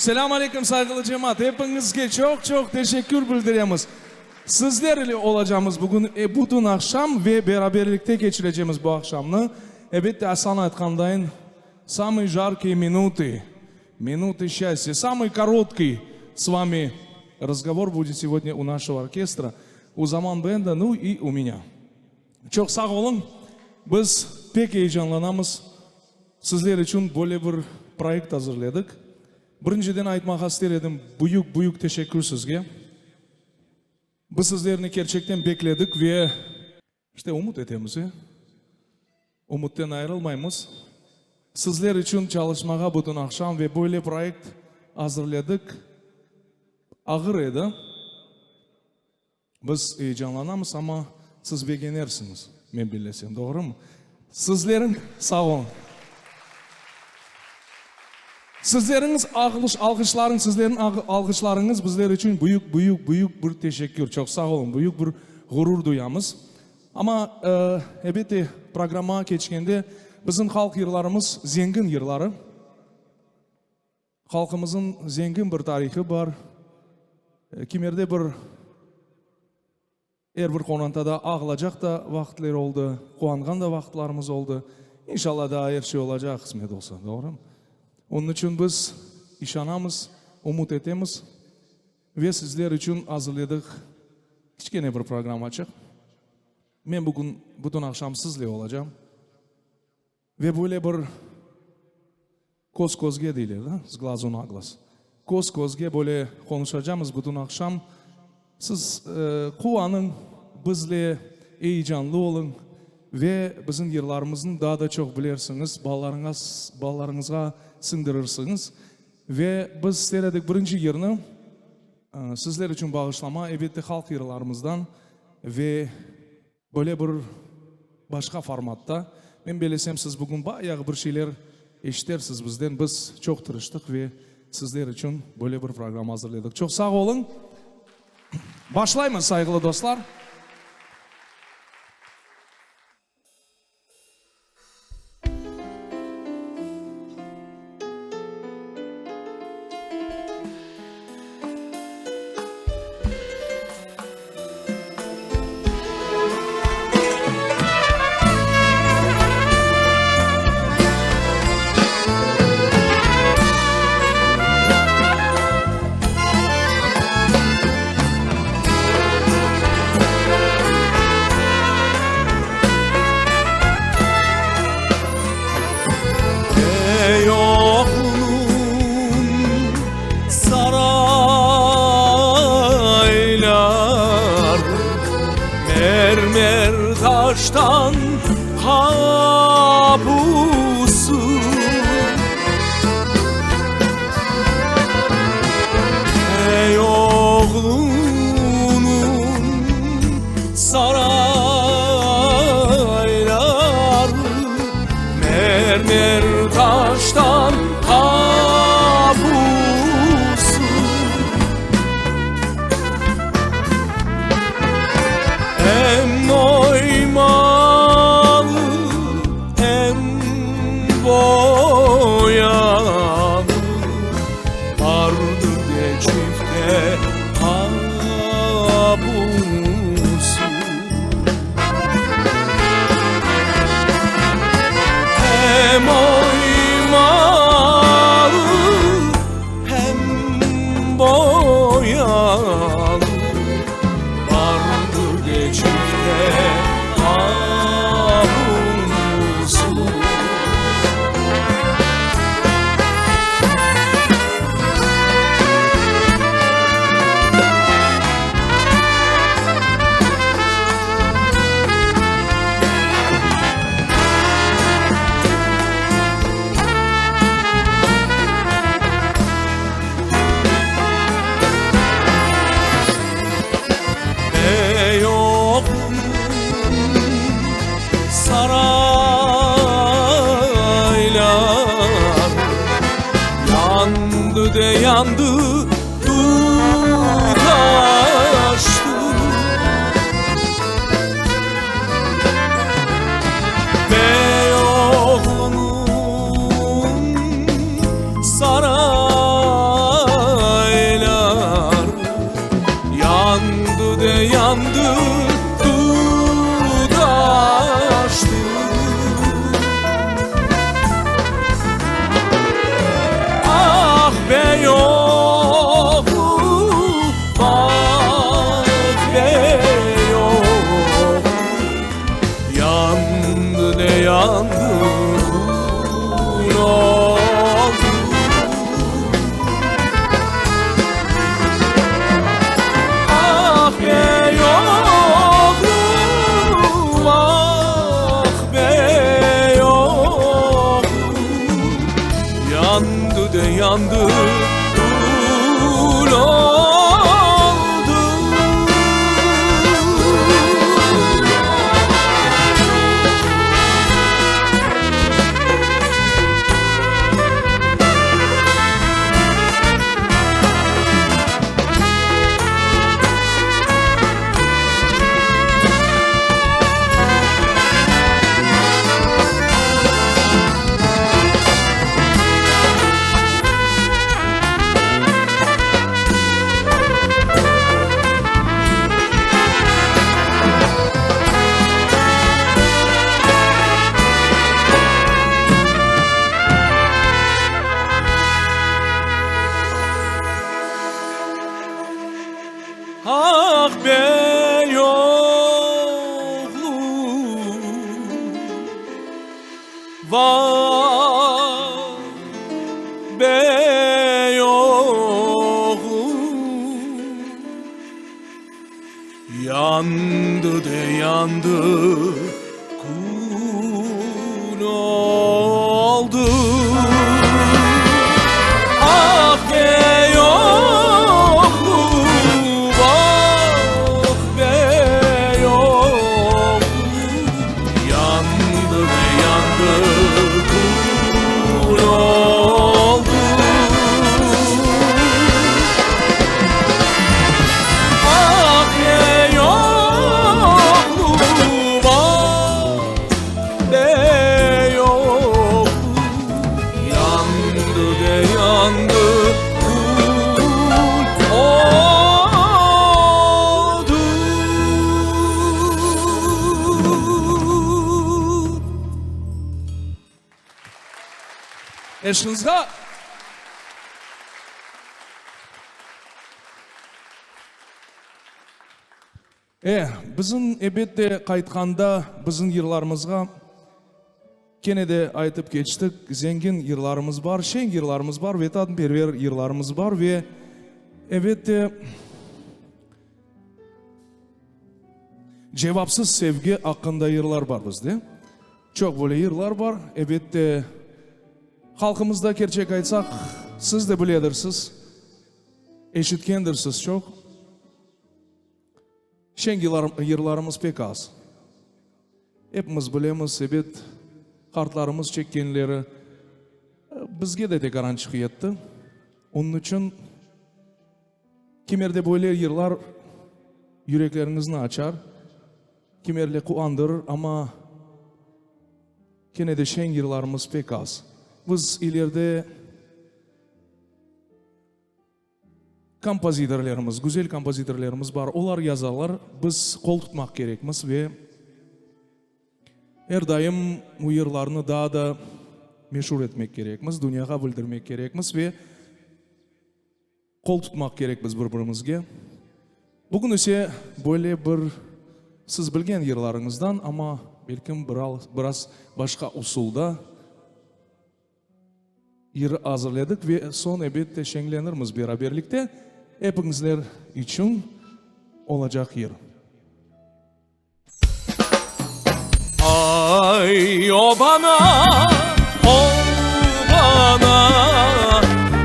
Selamun Aleyküm saygılı cemaat. Hepinizge çok teşekkür bildiremiz. Sizlerle olacağımız bugün bugün akşam ve beraberlikte geçireceğimiz bu akşamını. Evet, Hasan aytqandayin, самые жаркие минуты счастья, самый короткий с вами разговор будет сегодня у нашего оркестра, у Zaman Benda, ну и у меня. Çok sağ olun. Biz pek heyecanlanamız. Sizler için böyle bir proyekt hazırladık. Birinciden aytmak istedim, büyük teşekkür sizge. Biz sizlerini gerçekten bekledik ve işte umut etemiz. Umuttan ayrılmayız. Sizler için çalışmaya bütün akşam ve böyle proyekt hazırladık. Ağır edi. Biz heyecanlanamız ama siz beğenirsiniz. Ben bilesem, doğru mu? Sizlerin sağ olun. Sizlerin alkışlarınız bizler için büyük bir teşekkür. Çok sağ olun. Büyük bir gurur duyamız. Ama elbette programa geçkende bizim halk yıllarımız zengin yılları. Halkımızın zengin bir tarihi var. Kimerde bir her bir konantada ağlayacak da vaktler oldu. Kuangan da vaktlarımız oldu. İnşallah daha her şey olacak kısmet olsa. Doğru mu? Onun için biz işanamız, umut etemiz ve sizler için hazırladık kichkene bir program açık. Ben bugün bütün akşam sizle olacağım. Ve böyle bir koz-kozge deyler da, z glazu na glas. Koz-kozge böyle konuşacağımız bütün akşam. Siz kuanın, bizle heyecanlı olun ve bizim yıllarımızın daha da çok bilirsiniz, ballarınızga sindirirsiniz. Ve biz seyredik birinci yerini sizler için bağışlama, elbette halk yıllarımızdan ve böyle bir başka formatta. Ben bilesem siz bugün bayağı bir şeyler eşitersiniz bizden. Biz çok tırıştık ve sizler için böyle bir program hazırladık. Çok sağ olun. Başlayalım saygılı dostlar. taştan kabusu. Ey oğlunun sarayları mermer taştan kabusu. Hem oymalı hem boyalı vardır de çifte kabusu. Hem oymalı hem boyalı vardır de çifte kabusu. Ey oğlum saraylar yandı de yandı taştı. Ey oğlum saraylar yandı de yandı taştı. Ah be oğlum, ah be oğlum, yandı de yandı oldu. Ah be oğlum, ah be oğlum, yandı de yandı kul oldu. Ah be oğlum, vah be oğlum, yandı de yandı kul oldu. Ah be oğlum, ah be oğlum, yandı de yandı kul oldu. Ah be oğlum, ah be oğlum, yandı de yandı kul oldu. Eşinizga Bizim ebette kayıtkanda bizim yıllarımızga kene de aytıp geçtik. Zengin yıllarımız var, şen yıllarımız var ve tadbirver yıllarımız var ve evet cevapsız sevgi hakkında yırlar var bizde. Çok böyle yırlar var. Evet, halkımızda gerçek aytsak, siz de biledirsiniz. Eşitkendirsiniz çok. Şen yırlarımız pek az. Hepimiz bilemiz, evet, kartlarımız çekkenleri bizge de karan çıkıyattı. Onun için kimerde böyle yırlar yüreklerinizni açar, kimerle kuandırır ama yine de şen yırlarımız pek az. Biz ileride kompozitörlerimiz, güzel kompozitörlerimiz var. Onlar yazarlar, biz kol tutmak gerekmiz ve her daim bu yırlarını daha da meşhur etmek gerekmiz, dünyaya bildirmek gerekmiz ve kol tutmak gerekmiz birbirimizge. Bugün ise böyle bir siz bilgen yırlarınızdan ama belki biraz başka usulda yır hazırladık ve son elbette şenlenirmiz beraberlikte. Hepinizler için olacak yır. Ay o bana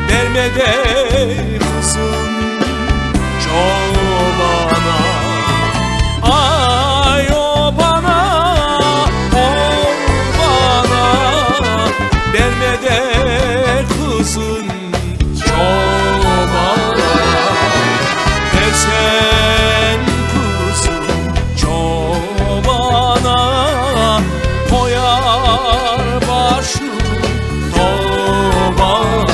verme de kızım çobana. Ay o bana verme de kızım çobana. Versen kızım çobana, koyar başı tobana.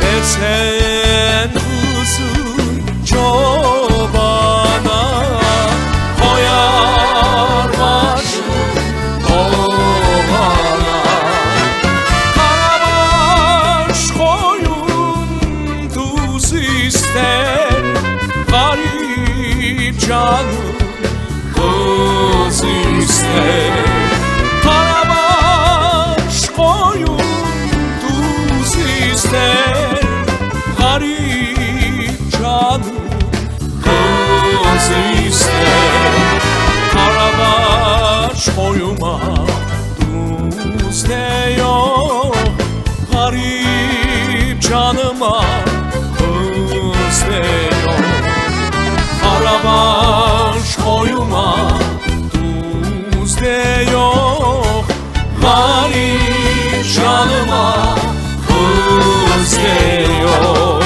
Versen kızım çobana, koyar başı tobana. Karabaş koyun tuz ister, garip canım kız ister. Karabaş koyun tuz ister, garip canım kız ister. Karabaş koyuma tuz de yok, garip canıma kız de yok. Karabaş koyuma tuz de yok, garip canıma kız de yok.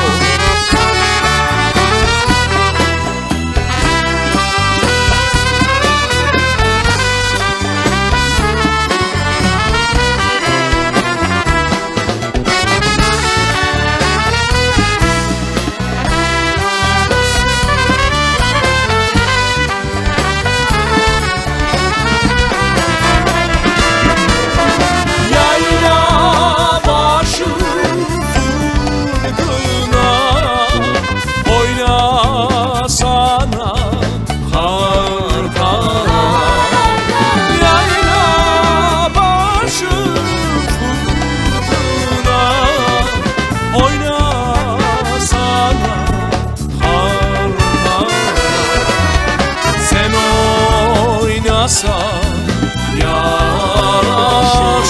Yaraşır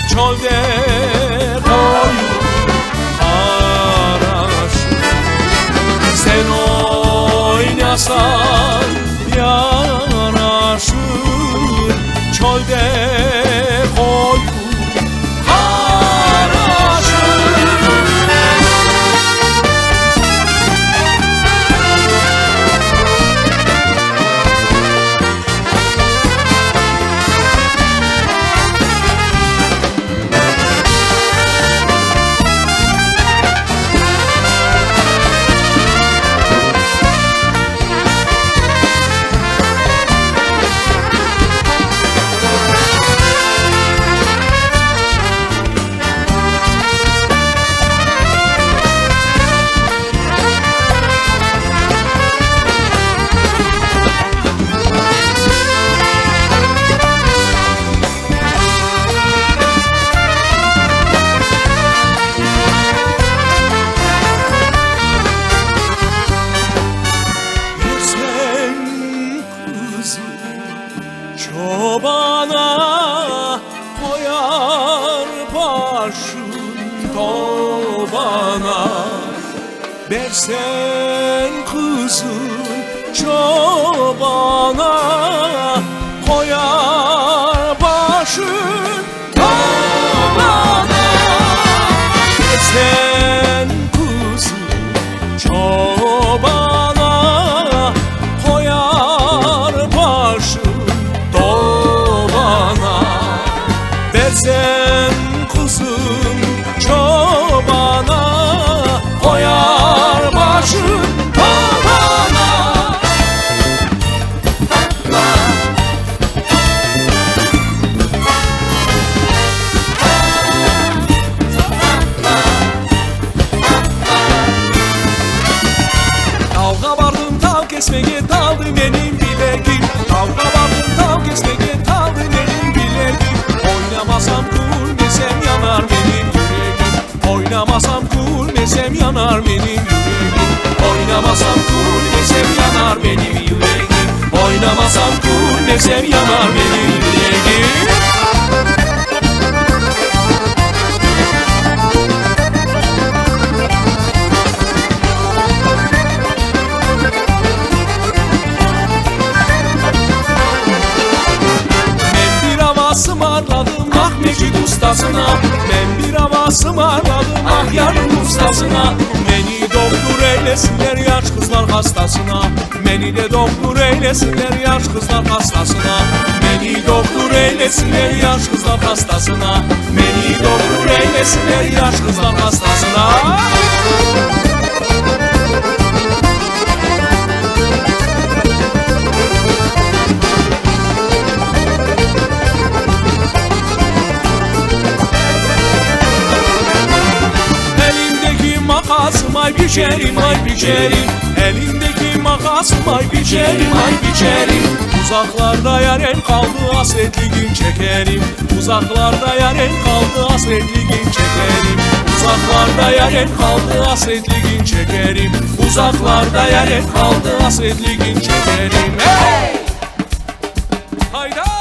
çölde koyun araşır. Sen oynasan yaraşır çölde koyun bana koyar başın tobana. Versen kızın çobana, koyar başın tobana. Versen kızın çobana, koyar başın tobana. Versen kızın çobana, koyar başın tobana. Dalga vardım tav kesmeye daldı benim bileğim. Dalga vardım tav kesmeye daldı benim bileğim. Oynamasam gülmesem yanar benim yüreğim. Oynamasam gülmesem yanar benim yüreğim. Oynamasam gülmesem yanar benim yüreğim. Oynamasam gülmesem yanar benim yüreğim. Sımarladım ah mecid ustasına. Ben bir hava sımarladım ah yarın ustasına. Beni doktor eylesinler yaş kızlar hastasına. Beni de doktor eylesinler yaş kızlar hastasına. Beni doktor eylesinler yaş kızlar hastasına. Beni doktor eylesinler yaş kızlar hastasına. Makasım ay biçerim ay biçerim. Elimdeki makasım ay biçerim ay biçerim. Uzaklarda yaren kaldı hasretli gün çekerim. Uzaklarda yaren kaldı hasretli gün çekerim. Uzaklarda yaren kaldı hasretli gün çekerim. Uzaklarda yaren kaldı hasretli gün çekerim. Hey! Hayda!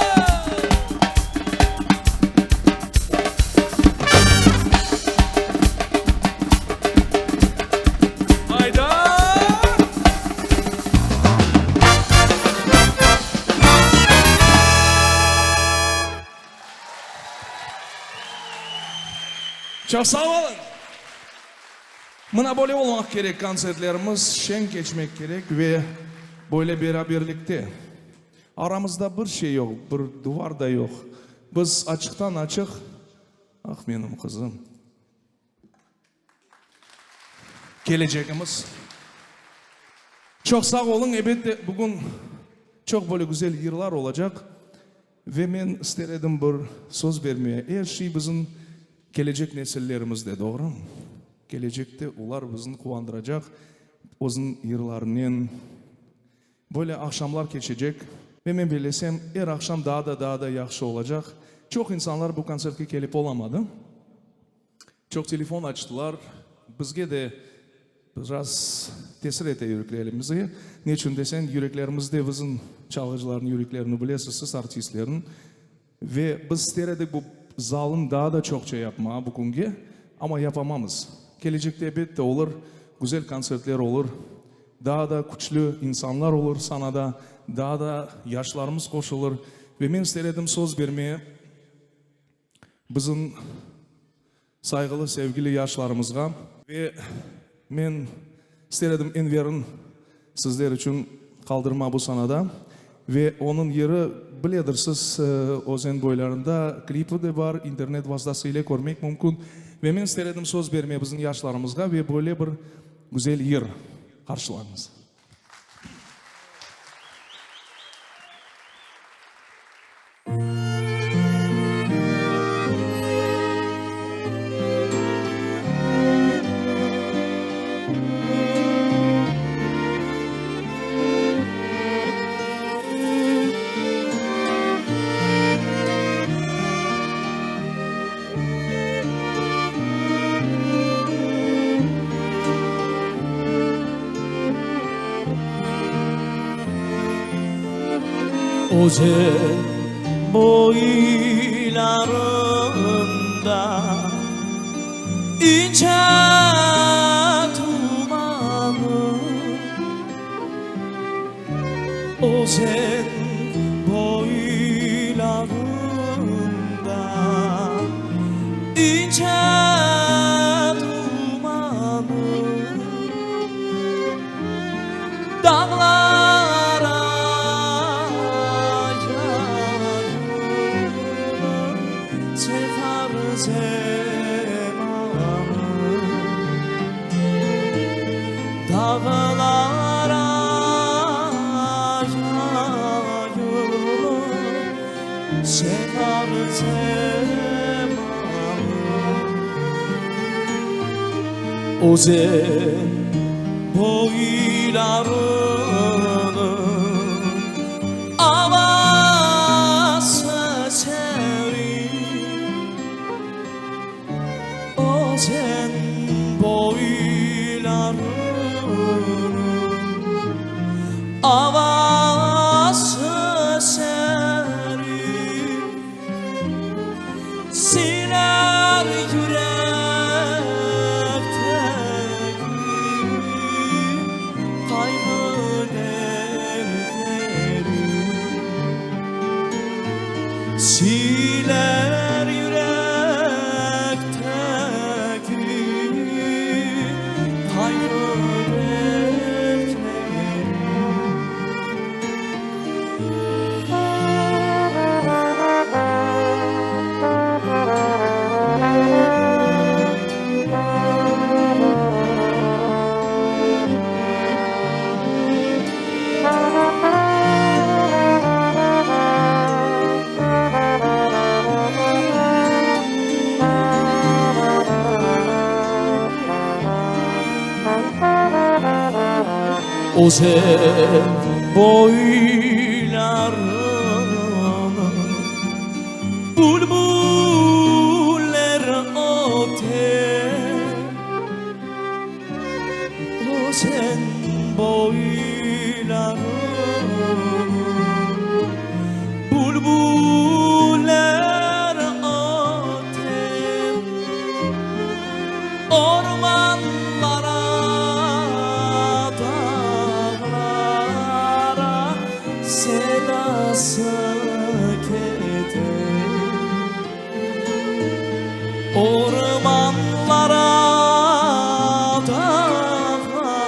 Çok sağ olun. Mına böyle olmak gerek konsertlerimiz, şen geçmek gerek ve böyle beraberlikte. Aramızda bir şey yok, bir duvar da yok. Biz açıktan açık, ah benim kızım. Geleceğimiz. Çok sağ olun, elbette bugün çok böyle güzel yıllar olacak. Ve ben istedim bir söz vermeye. Her şey bizim gelecek nesillerimizde, doğru mu? Gelecekte onlar bizi kuvandıracak. Uzun yıllarının böyle akşamlar geçecek. Ve ben bilesem her akşam daha da yaxşı olacak. Çok insanlar bu konserte gelip olamadı. Çok telefon açtılar. Bizge de biraz tesir ete yüreklerimizi. Niçin desen yüreklerimizde bizim çalgıcıların yüreklerini bilesiz, siz artistlerin. Ve biz istedik bu zalın daha da çokça yapma bugünkü ama yapamamız. Gelecekte elbette olur, güzel konsertler olur. Daha da güçlü insanlar olur sana da, daha da yaşlarımız koşulur. Ve ben istedim söz vermeye bizim saygılı sevgili yaşlarımızga ve ben istedim Enver'in sizler için kaldırma bu sanada ve onun yeri bilirsiniz Ozen boylarında klipi de var, internet vasıtasıyla görmek mümkün ve ben istedim söz vermeye bizim yaşlarımızga ve böyle bir güzel yer karşılarınız. Oze boylarında ince dumanı, o sen boylarında ince dumanı, dağlara yayılır sefer zamanı, dağlara yayılır sefer zamanı, o sen boylarının havası serin, o sen boylarının havası serin, siler siler yürekteki kaygı dertleri. O sen boylarını bulbuller öter, o sen boylarını bulbuller öter, ormanlara sedası keder, ormanlara dağlara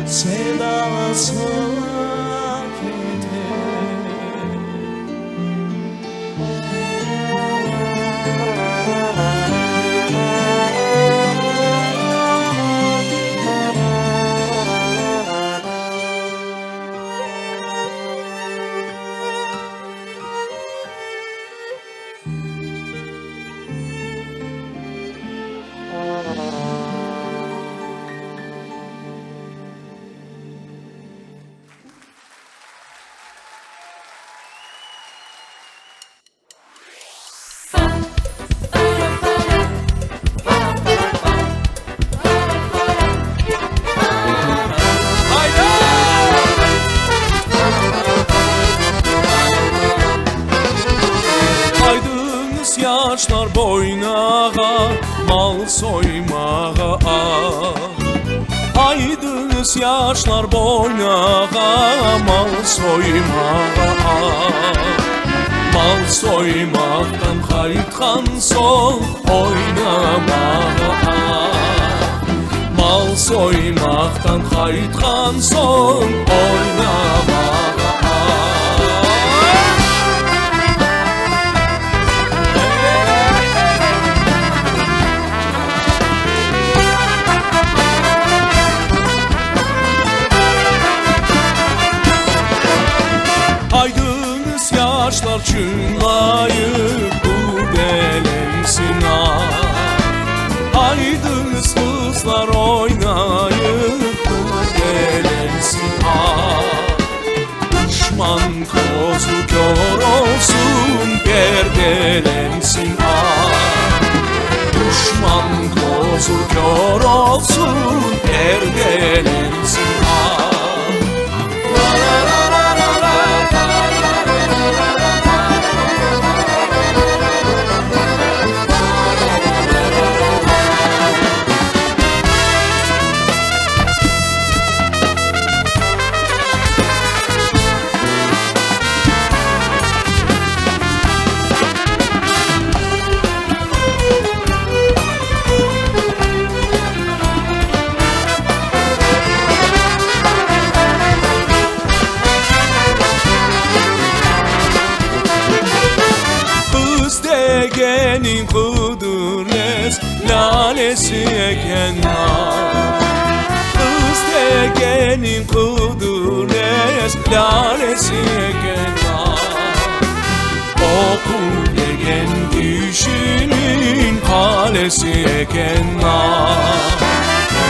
sedası yaşlar boynağa mal soymağa, aydınız yaşlar boynağa mal soymağa, mal soymaktan kayıtkan sol oynamağa, mal soymaktan kayıtkan sol oynamağa. Aydınız yaşlar çınlayıp bu belensin ha, aydınız kızlar oynayıp bu belensin ha, düşman kozu kör olsun perdelensin ha, düşman kozu kör olsun perdelensin ha. La la la la la la la la la la la. degenin kudurles lalesi ekenler Kız degenin kudurles lalesi ekenler Oku degen kişinin kalesi ekenler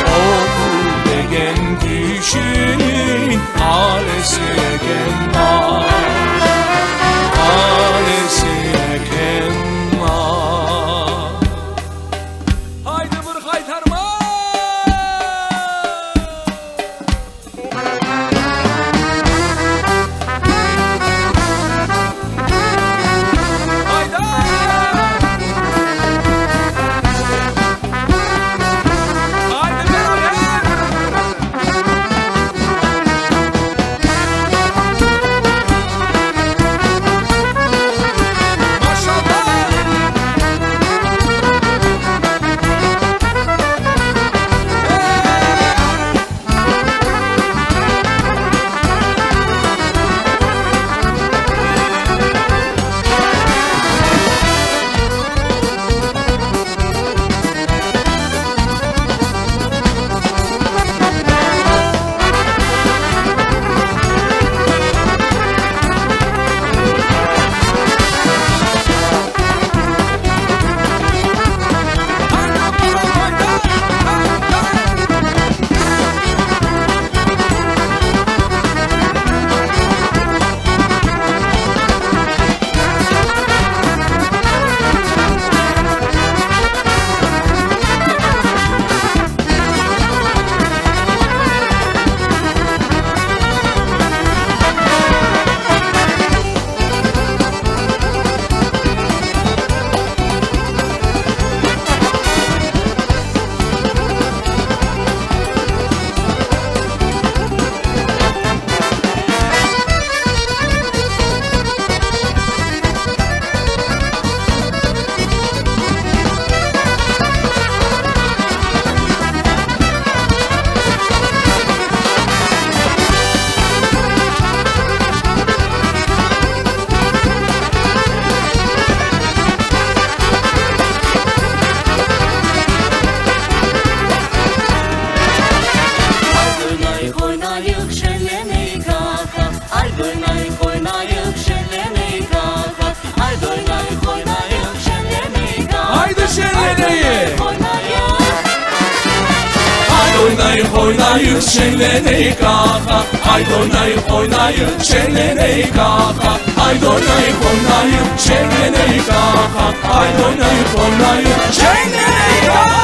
Oku degen kişinin kalesi ekenler Kalesi ekenler Haydi bir kaytarma Oynayıp oynayıp şenleneyik kaka Haydi oynayıp oynayıp şenleneyik kaka Haydi oynayıp oynayıp şenleneyik kaka Haydi oynayıp oynayıp şenleneyik kaka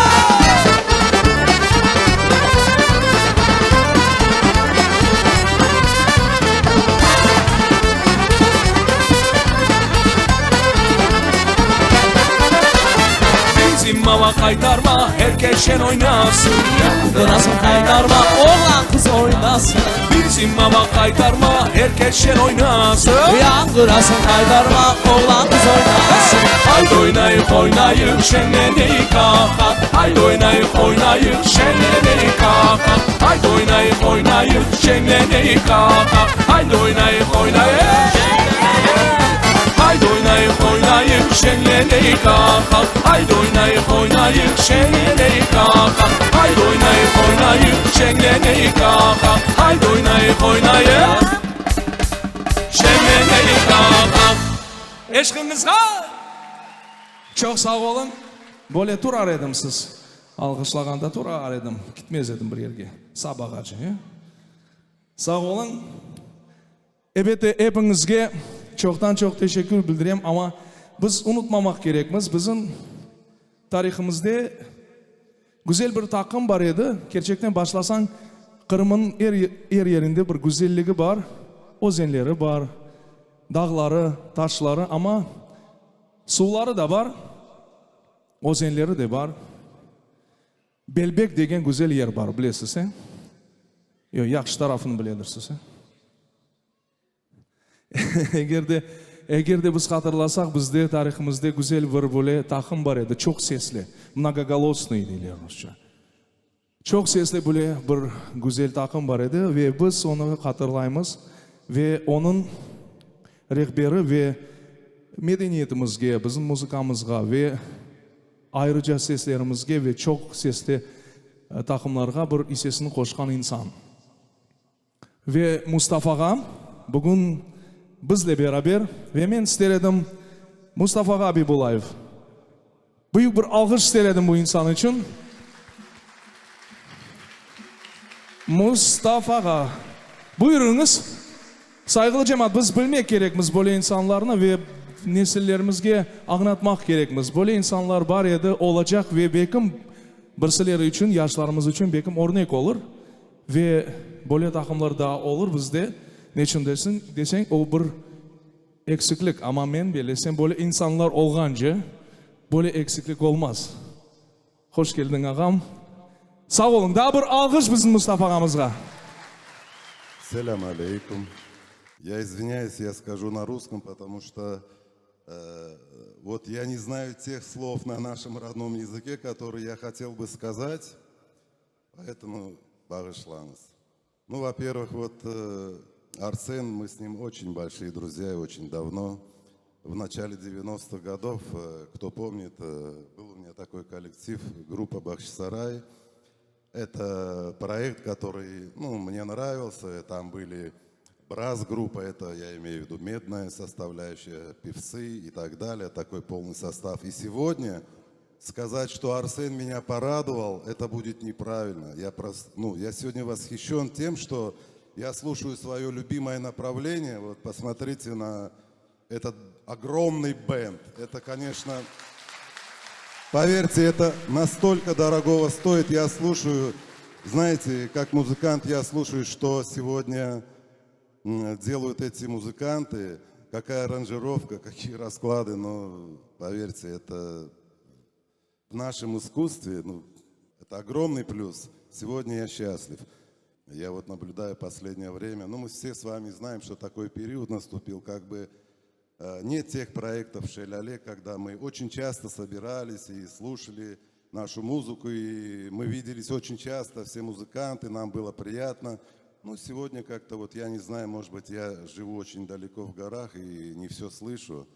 Mava kaytarma, herkes şen oynasın Yandırasan kaytarma, oğlan kız oynasın Bizim mava kaytarma, herkes şen oynasın Yandırasan kaytarma, oğlan kız oynasın Haydi oynayıp oynayıp şenleneyik kaka Haydi oynayıp oynayıp şenleneyik kaka Haydi oynayıp oynayıp şenleneyik kaka Haydi oynayıp oynayıp Haydi oynayıp oynayıp şenleneyik kaka Haydi oynayıp oynayıp şenleneyik kaka Haydi oynayıp oynayıp şenleneyik kaka Haydi oynayıp oynayıp şenleneyik kaka Eşkınızga Çok sağ olun. Böyle turar edim siz. Alkışlaganda turar edim. Gitmez edim bir yerge. Sabahacı. Sağ olun. Evet, hepinizge çoktan çok teşekkür bildireyim ama biz unutmamak gerekmiz. Bizim tarihimizde güzel bir takım var idi. Gerçekten başlasan Kırım'ın her yerinde bir güzelliği var. Ozenleri var, dağları, taşları ama suları da var. Ozenleri de var. Belbek degen güzel yer var, bilesiz he? Yok, yaxşı tarafını biledirsiniz he? Eğer de biz hatırlasak bizde tarihimizde güzel bir böyle takım var idi, çok sesli, многоголосный deyirler Rusça. Çok sesli böyle bir güzel takım var idi ve biz onu hatırlayımız ve onun rehberi ve medeniyetimizge, bizim muzikamızga ve ayrıca seslerimizge ve çok sesli takımlarga bir isesini koşkan insan. Ve Mustafa'ga bugün bizle beraber ve men istedim Mustafa abi Bulayev. Büyük bir alkış istedim bu insan için. Mustafa'ga buyurunuz. Saygılı cemaat, biz bilmek gerekmiz böyle insanlarını ve nesillerimizge anlatmak gerekmiz. Böyle insanlar var edi, olacak ve bekim birsileri için, yaşlarımız için bekim örnek olur. Ve böyle takımlar da olur bizde. Ne için desen o bir eksiklik. Ama men bilesem böyle insanlar olganca böyle eksiklik olmaz. Hoş geldin ağam. Sağ olun. Daha bir alkış bizim Mustafa ağamızga. Салям алейкум. Я извиняюсь, я скажу на русском, потому что вот я не знаю тех слов на нашем родном языке, которые я хотел бы сказать, поэтому багышлаңыз. Ну, во-первых, вот Арсен, мы с ним очень большие друзья и очень давно. В начале 90-х годов, кто помнит, был у меня такой коллектив, группа «Бахчисарай». Это проект, который, мне нравился, там были брас-группа, это, я имею в виду, медная составляющая, певцы и так далее, такой полный состав. И сегодня сказать, что Арсен меня порадовал, это будет неправильно. Я сегодня восхищен тем, что я слушаю свое любимое направление, вот посмотрите на этот огромный бенд. Это, конечно... Поверьте, это настолько дорогого стоит. Я слушаю, знаете, как музыкант, я слушаю, что сегодня делают эти музыканты, какая аранжировка, какие расклады. Но поверьте, это в нашем искусстве, это огромный плюс. Сегодня я счастлив. Я вот наблюдаю последнее время. Мы все с вами знаем, что такой период наступил, как бы нет тех проектов в Шеляле, когда мы очень часто собирались и слушали нашу музыку, и мы виделись очень часто, все музыканты, нам было приятно. Сегодня как-то вот, я не знаю, может быть, я живу очень далеко в горах и не все слышу.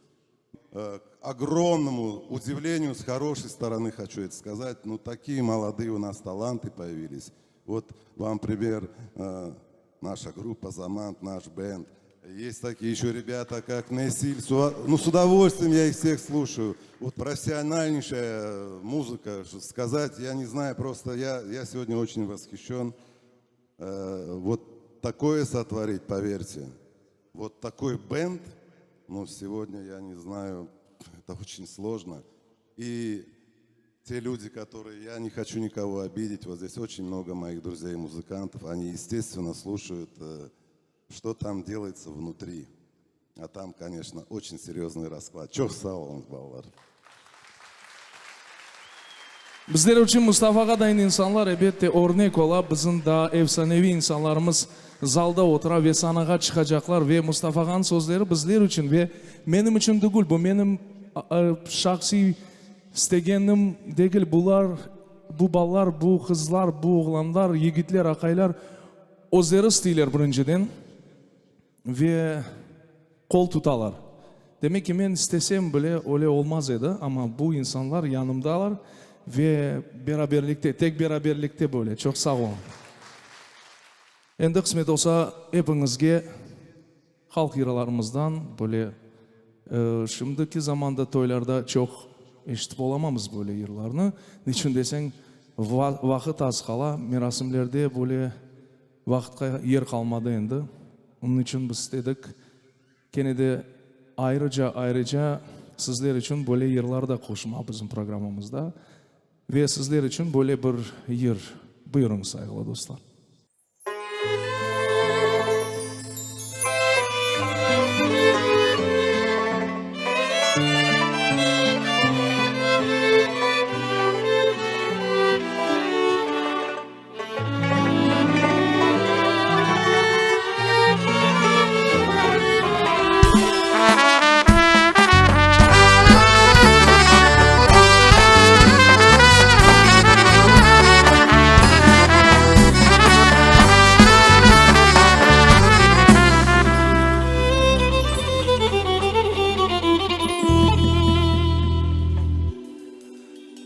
К огромному удивлению, с хорошей стороны хочу это сказать, такие молодые у нас таланты появились. Вот вам пример, наша группа «Замант», наш бенд. Есть такие еще ребята, как Несиль. С удовольствием я их всех слушаю. Вот профессиональнейшая музыка, что сказать, я не знаю, просто я сегодня очень восхищен. Вот такое сотворить, поверьте. Вот такой бенд, сегодня, я не знаю, это очень сложно. И те люди, которые, я не хочу никого обидеть, вот здесь очень много моих друзей-музыкантов, они, естественно, слушают... что там делается внутри. А там, конечно, очень серьезный расклад. Çok sağ olun балалар. Bizler için Mustafa'ga dayın insanlar elbette örnek ola. Bizim da efsanevi insanlarımız zalda otura ve sanaga çıkacaklar ve Mustafa'nın sözleri bizler için ve benim için değil, bu benim şahsi istegenim değil. Bu ballar, bu kızlar, bu oğlanlar, yigitler, akaylar özleri isteyler birinciden ve kol tutalar. Demek ki ben istesem bile öyle olmaz edi ama bu insanlar yanımdalar ve beraberlikte, tek beraberlikte böyle. Çok sağ olun. Endi kısmet olsa hepinizge halk yaralarımızdan böyle şimdiki zamanda toylarda çok eşitip olamamız böyle yıllarını. Niçin desen vakit az kala merasimlerde böyle vakitga yer kalmadı endi. Onun için biz istedik. Gene de ayrıca sizler için böyle yerler de koşma bizim programımızda. Ve sizler için böyle bir yer. Buyurun saygılı dostlar.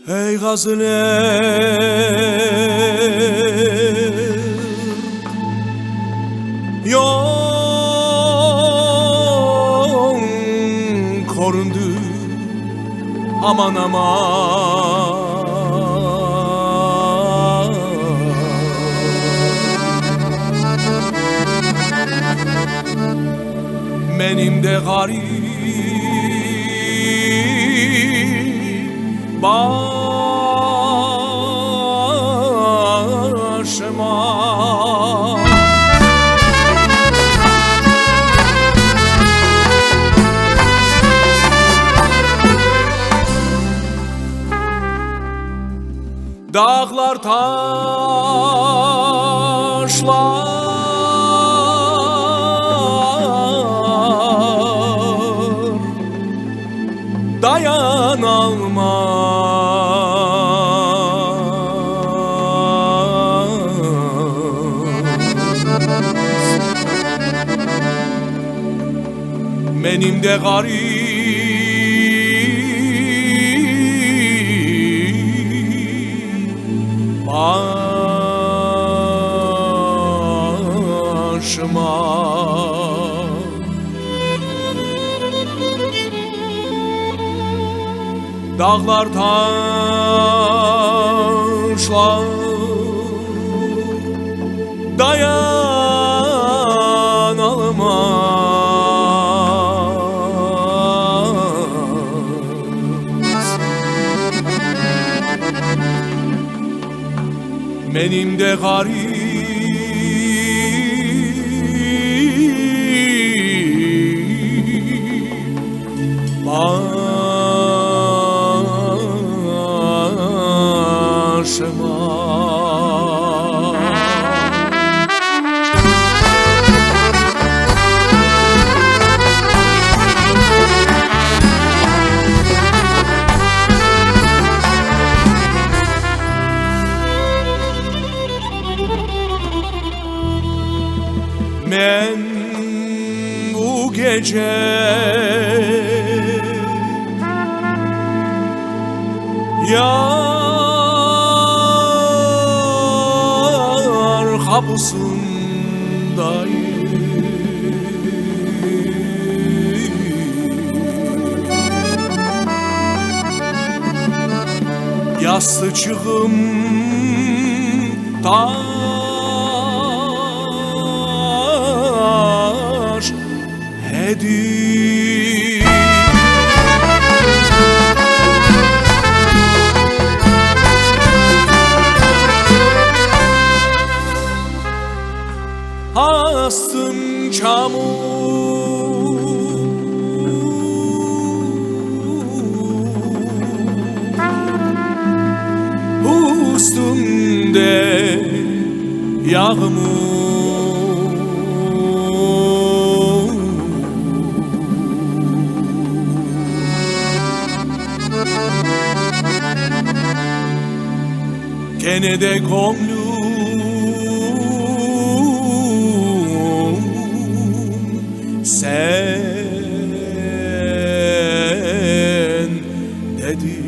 ey gaziler yon korundu aman aman benim de garip başıma dağlar taşlar dayan benim de garip başıma dağlar taşlar dayanılmaz benim de garip başıma ben bu gece yar kapısındayım yastıcığım taş hedir astım çamur üstümde yağmur gene de gönlüm sen dedi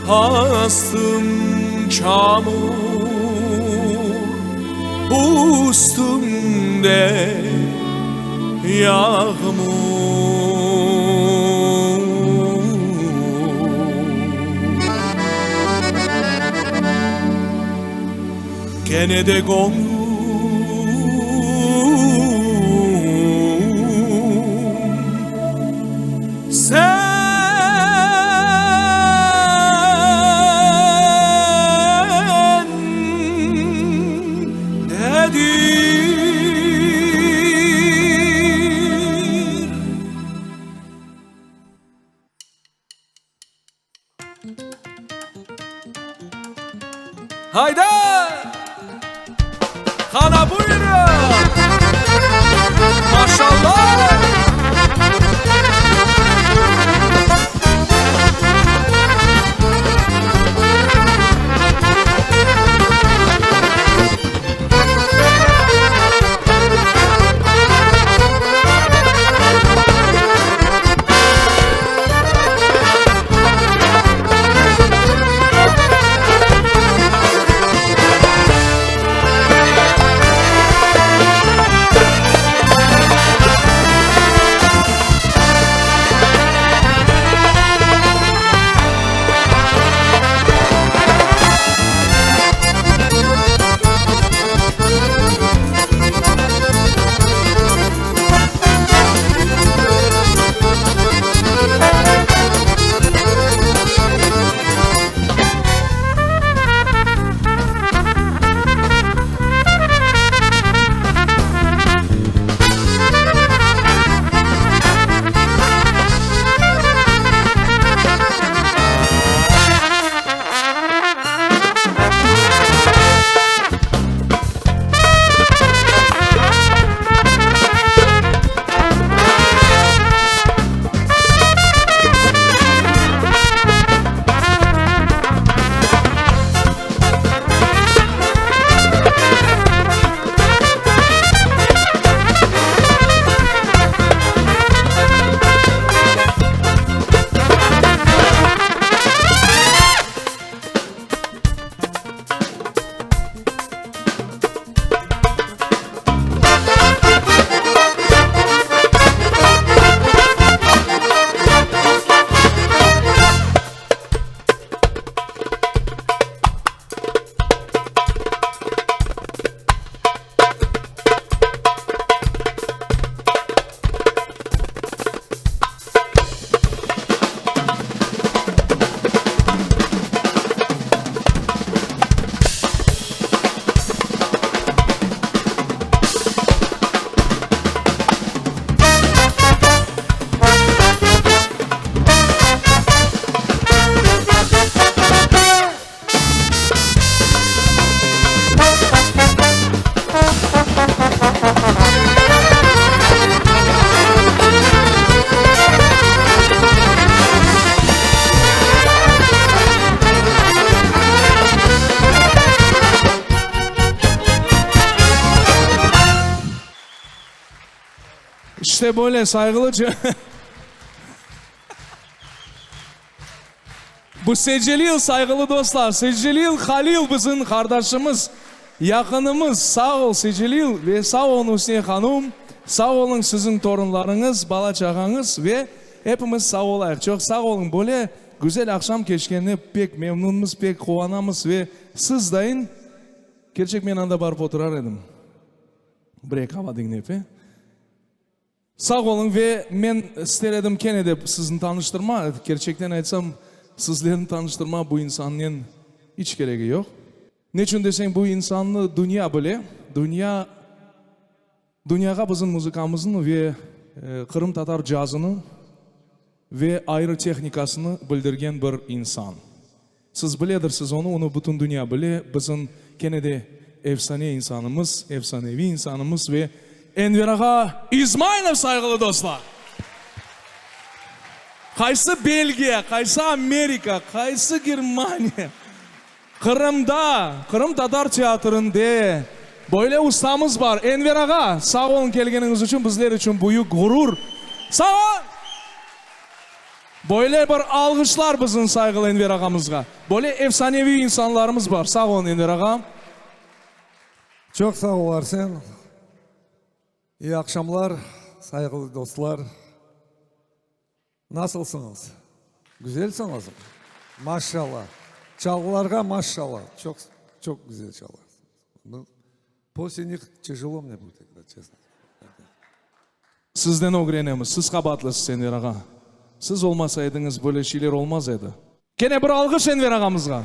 astım çamur üstümde yağmur gene de gönlüm sen haydi kana buyurun maşallah İşte böyle saygılı. Bu Secelil saygılı dostlar. Secelil Halil bizim kardeşimiz, yakınımız. Sağ ol Secelil ve sağ olun Hüseyin Hanım. Sağ olun sizin torunlarınız, bala çağanız ve hepimiz sağ olayıq. Çok sağ olun. Böyle güzel akşam geçkenine pek memnunumuz, pek kuanamız ve siz dayın. Gerçek men anda barıp oturar edim. Bir hava dinleyip. Sağ olun ve men istedim kene de sizin tanıştırma. Gerçekten aytsam sizlerin tanıştırma bu insanın hiç gereği yok. Ne için desen bu insanlı dünya böyle. Dünyaya bizim müzikamızın ve Kırım Tatar cazını ve ayrı teknikasını bildirgen bir insan. Siz biledirsiniz onu bütün dünya bile. Bizim kene de efsane insanımız, efsanevi insanımız ve Enver Ağa İzmailov saygılı dostlar. Kaysı Belgiya, kaysı Amerika, kaysı Germaniya. Kırım'da, Kırım Tatar Tiyatro'nda böyle ustamız var. Enver Ağa, sağ olun gelgeniniz için, bizler için büyük gurur. Sağ ol. Böyle bir alkışlar bizim saygılı Enver Ağamızga. Böyle efsanevi insanlarımız var. Sağ olun Enver Ağa. Çok sağ ol Arsen. İyi akşamlar, saygılı dostlar. Nasılsınız? Güzelsiniz. Maşallah. Çalgılarga maşallah. Çok güzel çalar. После них тяжело мне будет играть, честно. Sizden öğrenemiz. Siz kabatlısınız Enver Ağa. Siz olmasaydınız böyle şeyler olmazdı. Gene bir alkış Enver Ağamızga.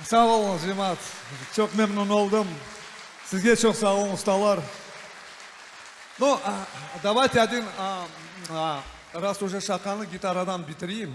Sağ olun Cemaat. Çok memnun oldum. Sizge çok sağ olun ustalar. Ну, давайте один, раз уже шаканы гитарадан bitireyim.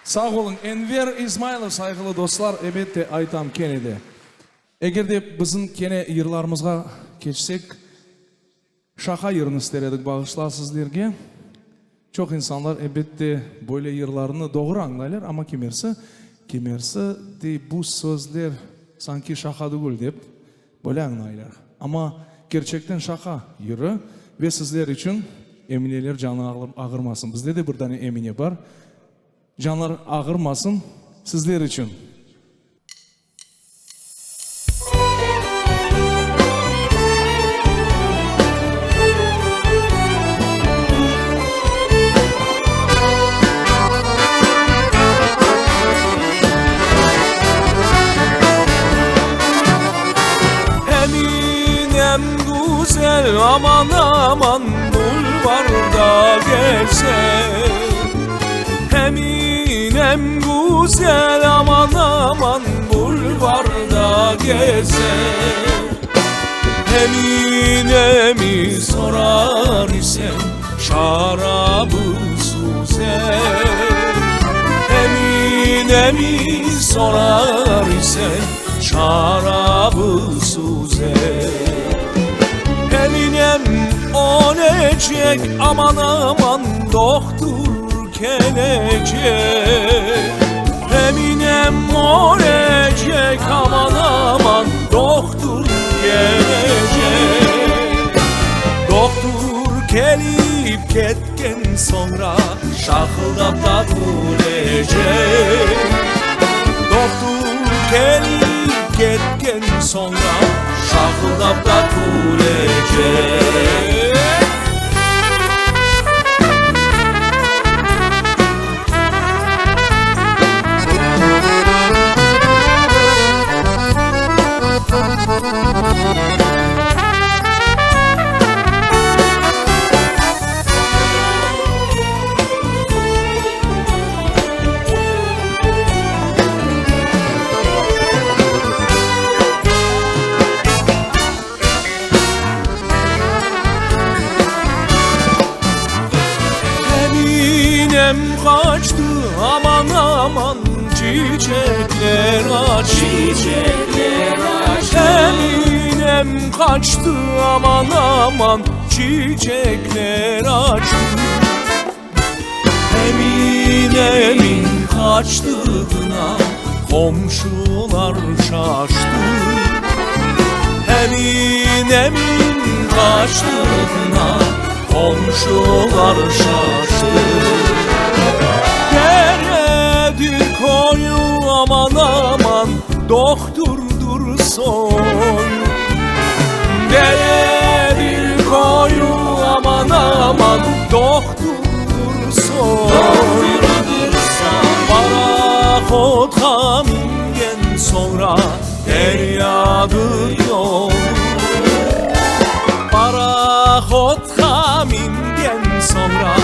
Sağ olun. Enver İsmailov saygılı dostlar, elbette aytam kenede. Eğer de bizim kene yıllarımızga geçsek, şaka yerini istedik bağışlar sizlerge. Çok insanlar elbette böyle yıllarını doğru anlaylar ama kimerse de bu sözler sanki şaka değil deyip böyle anlaylar. Ama gerçekten şaka yürü ve sizler için emineler canı ağırmasın. Bizde de buradan emine var. Canlar ağırmasın sizler için. Eminem güzel aman bulvarda geçer. Eminem Eminem güzel aman aman bulvarda gezer. Eminem'i sorar isen şarabı süzer. Eminem'i sorar isen şarabı süzer. Eminem ölecek aman aman doktor gelecek. Eminem ölecek aman aman doktor gelecek. Doktor gelip ketken sonra şahıldap da ölecek. Doktor gelip ketken sonra şahıldap da ölecek. Eminem kaçtı aman aman çiçekler açtı. Eminem kaçtı aman aman çiçekler açtı. Eminem'in kaçtığına komşular şaştı. Eminem'in kaçtığına komşular şaştı. Neredir koyu aman aman doktordur soyu. Neredir koyu aman aman doktordur soyu. Parakotka mingen sonra deryadır yol. Parakotka mingen sonra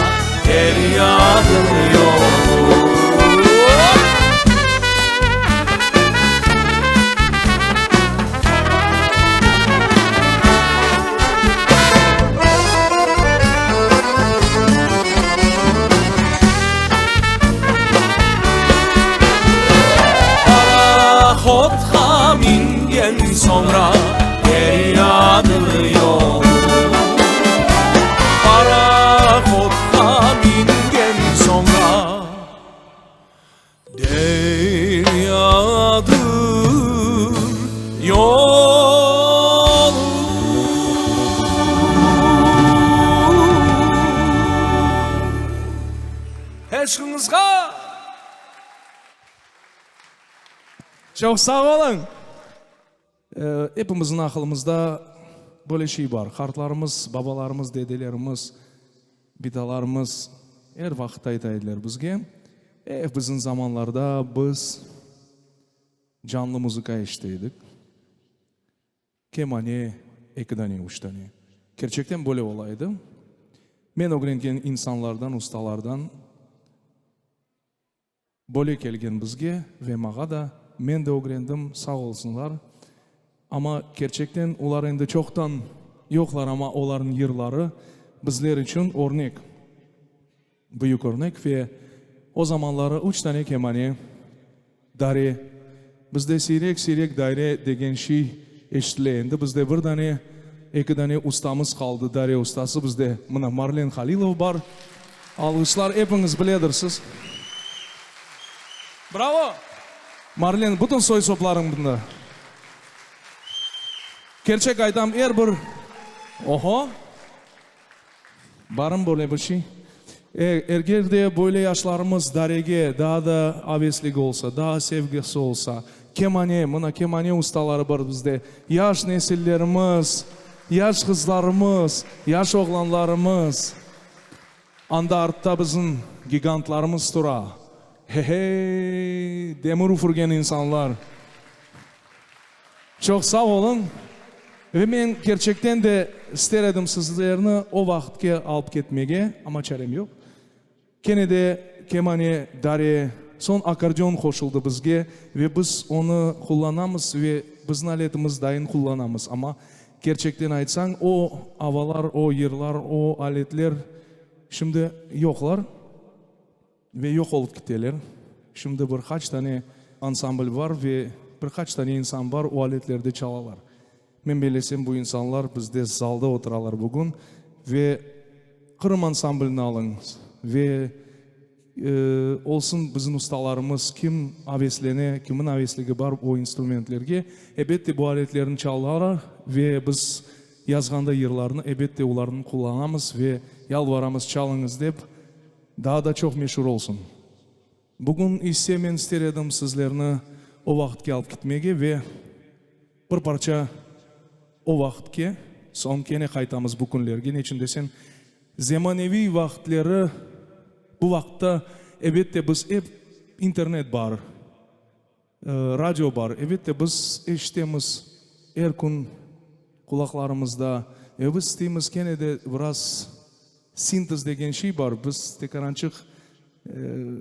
deryadır yol. Parakotka mingen sonra deryadır yol. Parakotka mingen sonra deryadır yol. Eşkınızga Çok sağ olun. Hepimizin aklımızda böyle şey var. Kartlarımız, babalarımız, dedelerimiz, bidalarımız her vakit aytaydılar bizge. Bizim zamanlarda biz canlı müzika işleydik. Kemane, ekidane, uçtane. Gerçekten böyle olaydı. Ben öğrengen insanlardan, ustalardan böyle gelgen bizge ve mağa da men de öğrendim, sağ olsunlar. Ama gerçekten onlar indi çoktan yoklar ama onların yılları bizler için örnek. Büyük örnek ve o zamanları 3 tane kemane, dare, bizde sirek daire degen şey eşitleyendi. Bizde bir tane, iki tane ustamız kaldı, dare ustası bizde. Mına Marlen Halilov var. Algıçlar hepiniz bilirsiniz. Bravo! Marlen, bütün soy soplarım bunda. Gerçek aytam bir oho barım böyle bir şey. Eğer de böyle yaşlarımız darege daha da aveslik olsa, daha sevgisi olsa, kemane ustaları var bizde. Yaş nesillerimiz, yaş kızlarımız, yaş oğlanlarımız. Anda artta bizim gigantlarımız tura. Hey, demir ufurgen insanlar. Çok sağ olun. Ve ben gerçekten de isterim sizlerini o vakitte alıp gitmeye ama çarem yok. Kene de kemane, dare, son akordeon koşuldu bizge ve biz onu kullanamız ve bizin aletimiz dayın kullanamız. Ama gerçekten aytsan o avalar, o yırlar, o aletler şimdi yoklar ve yok olup gittiler. Şimdi birkaç tane ansambl var ve birkaç tane insan var o aletlerde çalalar. Men bilesem bu insanlar bizde zalda oturalar bugün ve Kırım ansamblini alınız ve olsun bizim ustalarımız kim aveslene, kimin avesligi var o instrumentlerge elbette bu aletlerini çalarlar ve biz yazganda yırlarını elbette onlarını kullanamız ve yalvaramız çalınız deyip daha da çok meşhur olsun. Bugün ise men istedim sizlerini o vaxtga alıp gitmege ve bir parça o vaxtga son kene qaytamiz bu kunlarga. Nechun desem, zamonaviy vaqtlari bu vaqtda elbette biz hep internet var, radyo var. Elbette biz eshitamiz her kun quloqlarimizda. Biz istaymiz kene de biraz sintez degan şey var. Biz tekaranchiq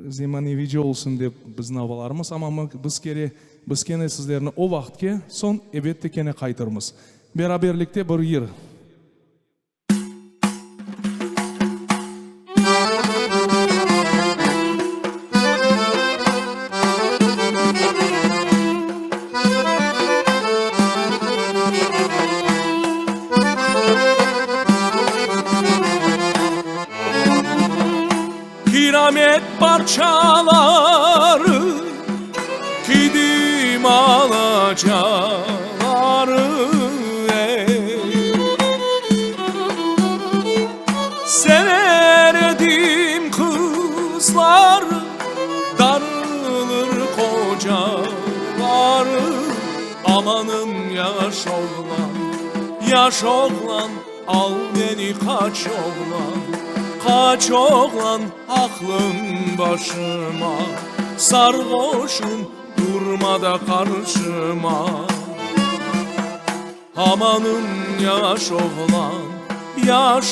zamonaviycha olsun deb bizni avalarimiz, ama biz kene sizlarni o vaqtga son elbette kene qaytarmiz. Beraberlikte bir yir. Kiramet parçaları kidim alacaları severdim kızlar darılır kocaları amanım yaş oğlan al beni kaç oğlan kaç oğlan aklım başıma sarhoşum durma da karşıma amanım yaş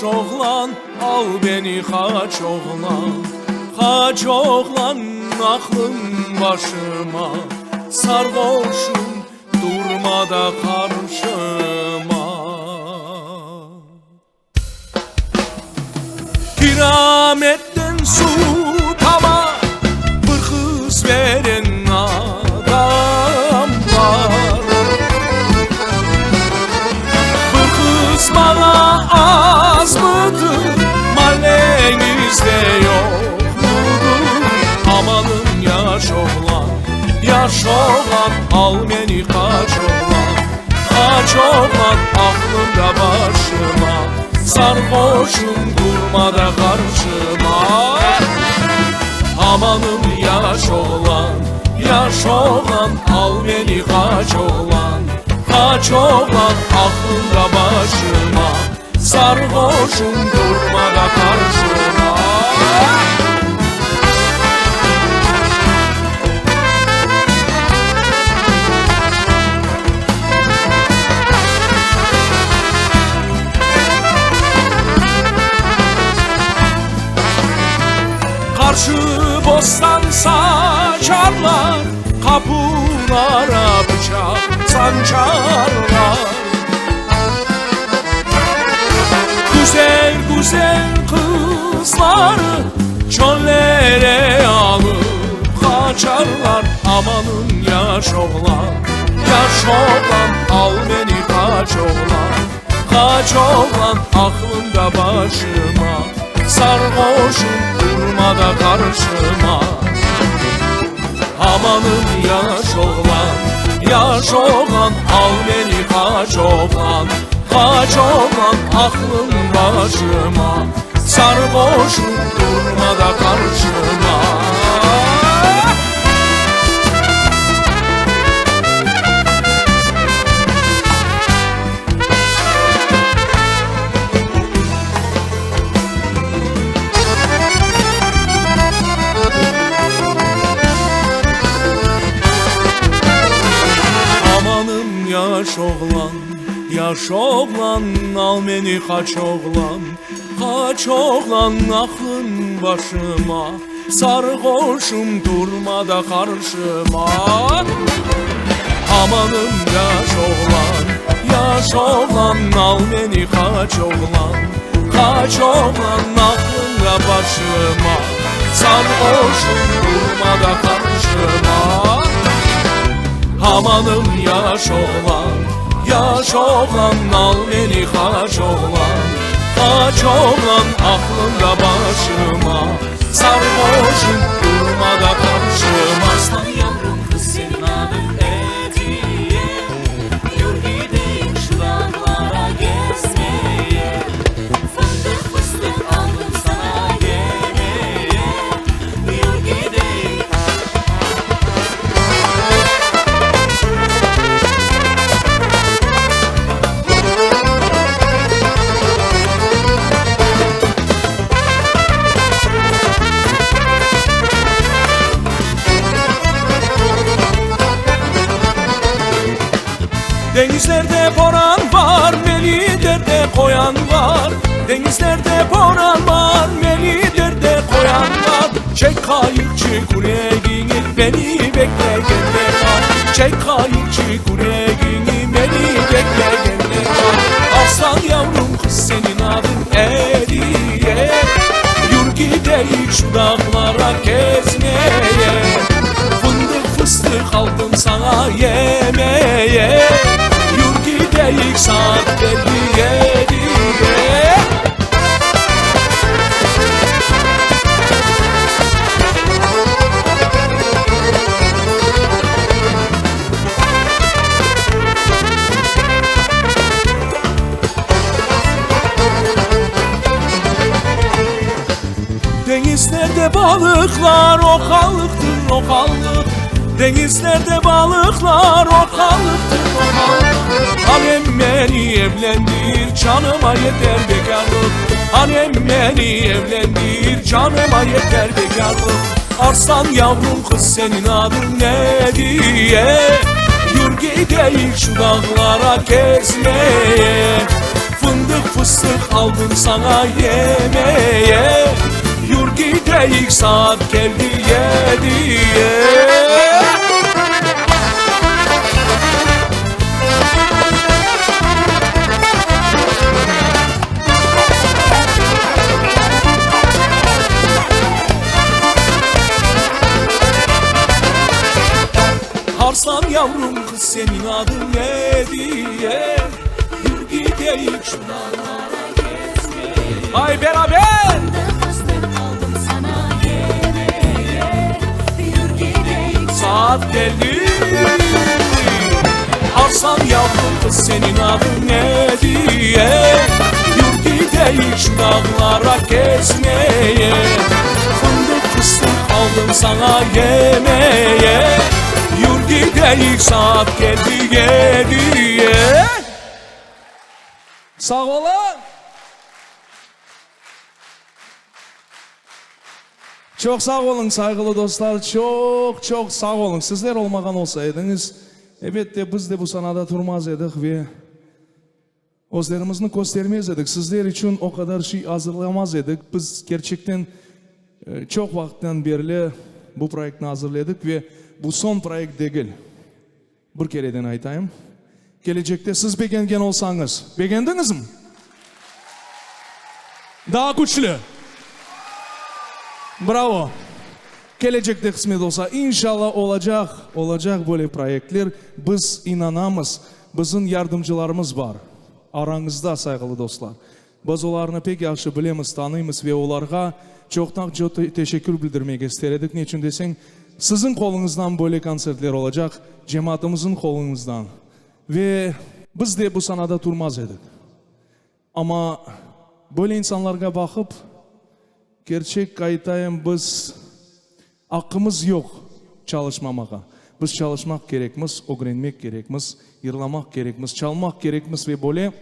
oğlan al beni kaç oğlan aklım başıma sarhoşum durma da karşıma Kirametten su tama bir kız veren adam var bir kız bana az mıdır malenizde yok mudur amanım yaş oğlan al beni kaç oğlan aklımda başıma sarhoşum durma da karşıma amanım yaş oğlan al beni kaç oğlan aklımda başıma sarhoşum durma da karşıma Karşı bostan saçarlar kapılara bıçak sancarlar güzel kızları çöllere alıp kaçarlar amanın yaş oğlan al beni kaç oğlan aklımda başıma sarhoşum durma da karşıma amanım yaş oğlan al beni kaç oğlan aklım başıma sarhoşum durma da karşıma Yaş oğlan al beni kaç oğlan aklın başıma sarhoşum durmada karşıma. Amanım yaş oğlan al beni kaç oğlan. Kaç oğlan aklında başıma, sarhoşum durmada karşıma. Amanım yaş oğlan al beni kaç oğlan. Kaç oğlan aklında başıma, sarhoşum durmada karşıma. Aslan yavrum kız senin adın Hediye. Yürü gideyim şu dağlara gezmeye. Fındık fıstık aldım sana yemeğe. Yürü gideyim. Denizlerde boran var, beni derde koyan var. Denizlerde boran var, beni derde koyan var. Çek kayıkçı kuregini, beni bekleyenler var. Çek kayıkçı kuregini, beni bekleyenler var. Aslan yavrum kız senin adın Hediye. Yürü gideyik şu dağlara gezmeye. Fındık fıstık aldım sana yemeğe. Yürü gideyik saat belli yediye. Denizlerde balıklar okalıktır okalık. Denizlerde balıklar okalıktır okalık. Annem beni evlendir, canıma yeter bekarlık. Annem beni evlendir, canıma yeter bekarlık. Arslan yavrum kız senin adın ne diye? Yürü gideyik şu dağlara gezmeye. Fındık fıstık aldım sana yemeğe. Yürü gideyik saat geldi yediye. Arslan yavrum kız senin adın ne diye? Yürü gideyik şu dağlara gezmeye. Ay beraber! Saat geldi. Arslan yavrum kız senin adın ne diye? Yürü gideyik şu dağlara gezmeye. Fındık fıstık aldım sana yemeğe. Yürü gideyik saat geldi yediye. Sağ olun. Çok sağ olun saygılı dostlar. Çok sağ olun. Sizler olmagan olsaydınız, elbette biz de bu sanada durmaz edik ve özlerimizni göstermez edik. Sizler için o kadar şey hazırlamaz edik. Biz gerçekten çok vakitten beri bu proyektini hazırladık ve bu son proyekt değil. Bir kereden aytayım. Gelecekte siz beğengen olsanız, beğendiniz mi? Daha güçlü. Bravo. Gelecekte kısmet olsa inşallah olacak böyle proyektler. Biz inanamız. Bizim yardımcılarımız var. Aranızda saygılı dostlar. Biz onlarını pek yaxşı bilemiz, tanıyımız ve onlarga çoktan teşekkür bildirmek istedik. Ne için desen, sizin kolunuzdan böyle konsertler olacak, cemaatimizin kolunuzdan. Ve biz de bu sanada durmaz edik. Ama böyle insanlarga bakıp, gerçek aytayım, biz hakkımız yok çalışmamağa. Biz çalışmak gerekmiz, öğrenmek gerekmiz, yırlamak gerekmiz, çalmak gerekmiz ve böyle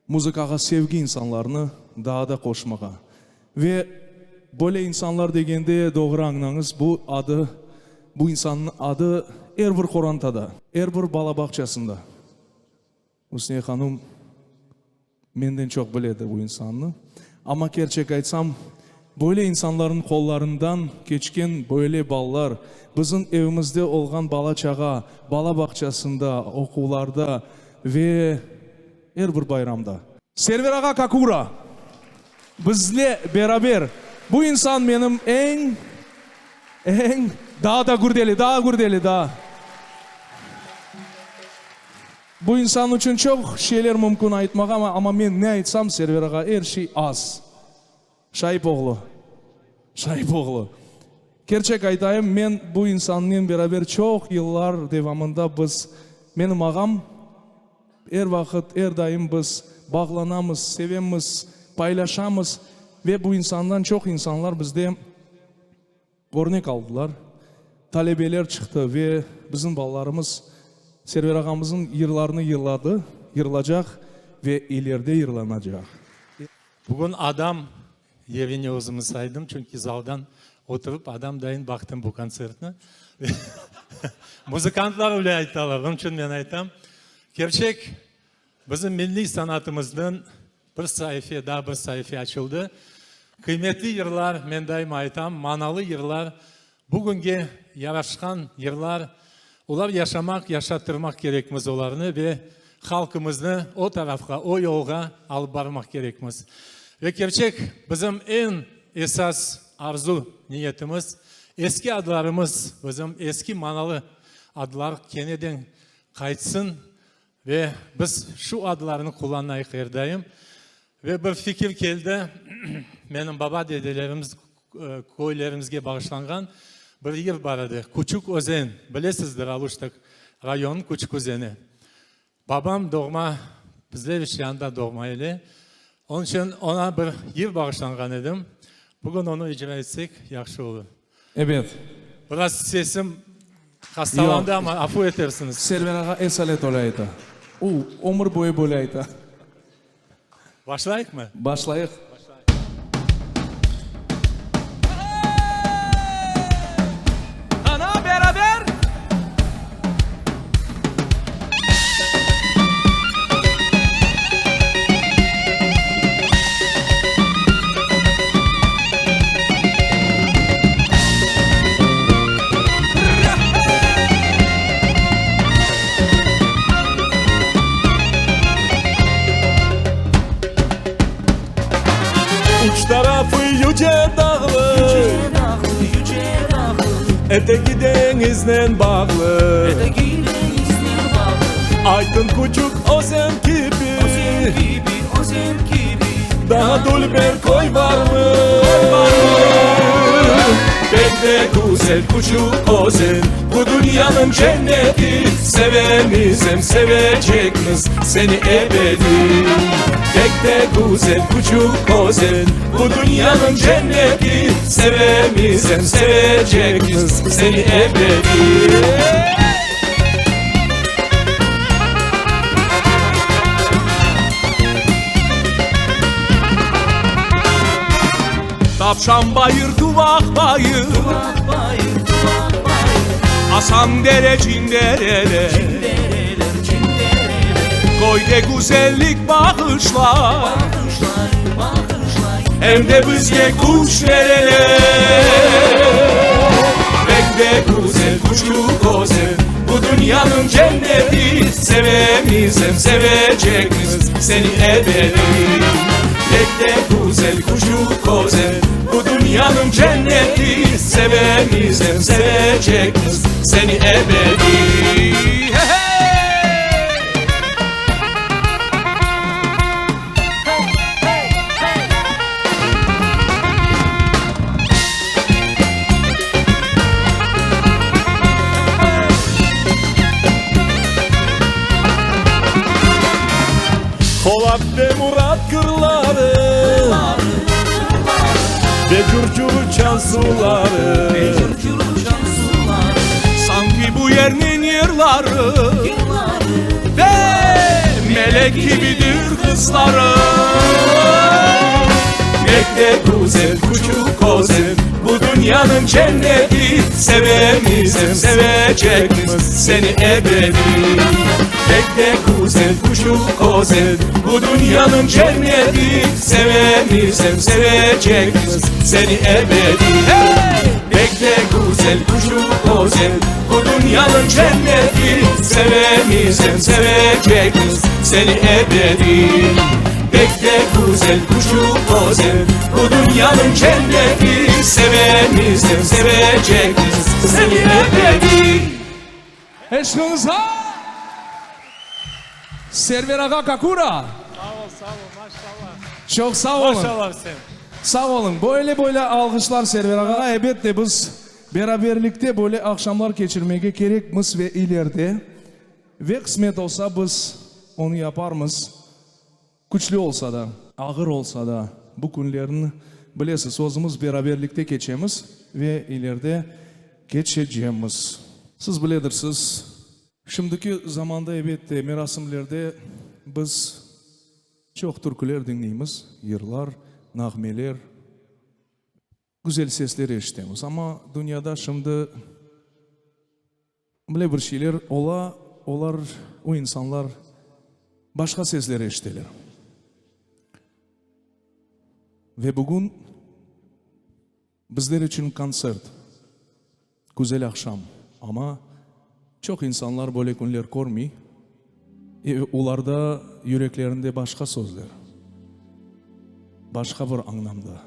muzikaga sevgi insanlarını daha da koşmağa. Ve böyle insanlar degende doğru anlayınız, bu insanın adı her bir korantada, her bir bala bahçesinde. Hüsniye Hanım menden çok biledi bu insanı. Ama gerçek aytsam, böyle insanların kollarından geçken böyle ballar, bizim evimizde olan bala çağa, bala bahçesinde, okullarda ve her bir bayramda. Server Ağa Kakura, bizle beraber bu insan benim en daha gürdeli. Bu insan için çok şeyler mümkün aytmak ama ben ne aytsam Server Ağa her şey az. Şahip oğlu. Gerçek aytayım, ben bu insanla beraber çok yıllar devamında benim ağam her vakit, her daim biz bağlanamız, sevemiz, paylaşamız ve bu insandan çok insanlar bizde örnek aldılar. Talebeler çıktı ve bizim ballarımız Server Ağamızın yıllarını yırılacak ve ileride yırlanacak. Bugün adam yerini özümü saydım çünkü zaldan oturup adam dayın baktım bu konsertine. Müzikantlar öyle aytalar, onun için ben aytam. Gerçek bizim milli sanatımızdan bir sayfa açıldı. Kıymetli yıllar, men daim aytam, manalı yıllar, bugünkü yaraşkan yıllar, ular yaşamak, yaşatırmak gerekmez olarını ve halkımızı o tarafga, o yolga alıp barmak gerekmez. Ve gerçek bizim en esas arzu niyetimiz, eski adlarımız, bizim eski manalı adlar keneden kaytsın ve biz şu adlarını kullanmayı herdayım. Ve bir fikir geldi, benim baba dedelerimiz, koylarımızga bağışlangan bir yer vardı. Küçük Özen, bilesizdir alıştık rayon Küçük Özen'i. Babam doğma, bizler iş yanında doğma ile. Onun için ona bir yer bağışlangan edim. Bugün onu icra etsek yaxşı olur. Evet. Biraz sesim hastalandı ama afu edersiniz. Server Ağa esalet olaydı. Ömür boyu böyle ayta. Başlayık mı? Başlayık. Ana beraber. Uç tarafı yüce dağlı, eteki denizden bağlı, Aydın küçük Özen gibi, daha dolu bir koy var mı? Pek de güzel küçük Özen, bu dünyanın cenneti, seveniz hem sevecekmiz seni ebedi. Pek de güzel küçük Özen, bu dünyanın cenneti, sevemiz hem sevecekmiz seni ebedi. Tavşan bayır, duvak bayır, Asan dere, cinderele, Koyde güzellik bağışlar, hem de bizge kuş nereler. Pek de güzel küçük Özen, bu dünyanın cenneti, sevemiz hem sevecekmiz seni ebedi. Pek de güzel küçük Özen, bu dünyanın cenneti, sevemiz hem sevecekmiz seni ebedi. Polat ve Murat kırları, ve curcuru çan suları, Sanki bu yerin yırları ve melek gibidir kızları. Pek de güzel küçük ozen, bu dünyanın cenneti. Sevemizim sevecekmiz seni ebedi. Pek de güzel küçük ozen, bu dünyanın cenneti. Sevemizim sevecekmiz seni ebedi. Hey! Pek de güzel küçük ozen, bu dünyanın cenneti. Sevemizim sevecekmiz seni ebedi. Pek de güzel küçük ozen, bu dünyanın cenneti. Sevemizim sevecekmiz seni ebedi. Eşkınıza Server Aga Kakura. Sağ ol maşallah. Çok sağ olun. Maşallah sen. Sağ olun. Böyle alkışlar Server Aga'ya. Elbette biz beraberlikte böyle akşamlar geçirmeye gerekmiz ve ileride. Ve kısmet olsa biz onu yaparmız. Güçlü olsa da, ağır olsa da bu günlerini bilesiz sözümüz beraberlikte geçemiz ve ileride geçeceğimiz. Siz bilirsiniz. Şimdiki zamanda elbette merasimlerde biz çok türküler dinleyimiz. Yırlar, nağmeler, güzel sesler eşitemiz. Ama dünyada şimdi böyle bir şeyler olar o insanlar başka sesler eşitiler. Ve bugün bizler için konsert, güzel akşam ama çok insanlar böyle günler görmüyor. Onlarda yüreklerinde başka sözler, başka bir anlamda.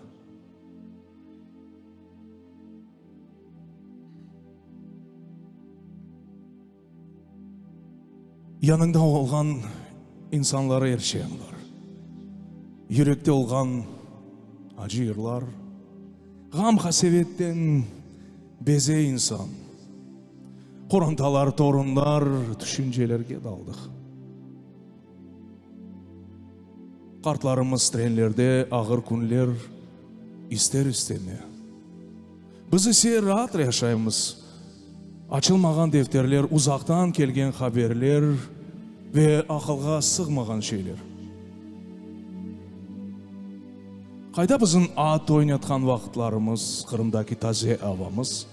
Yanında olgan insanlara erişenler, yürekte olgan acı yırlar, gam hasevetten beze insan, korantalar, torunlar, düşüncelerge daldık. Kartlarımız trenlerde ağır günler ister isteme. Biz ise rahat yaşayımız. Açılmagan defterler, uzaktan kelgen haberler ve akılga sığmagan şeyler. Kayda bizim at oynatkan vakitlarımız, Kırımdaki taze havamız.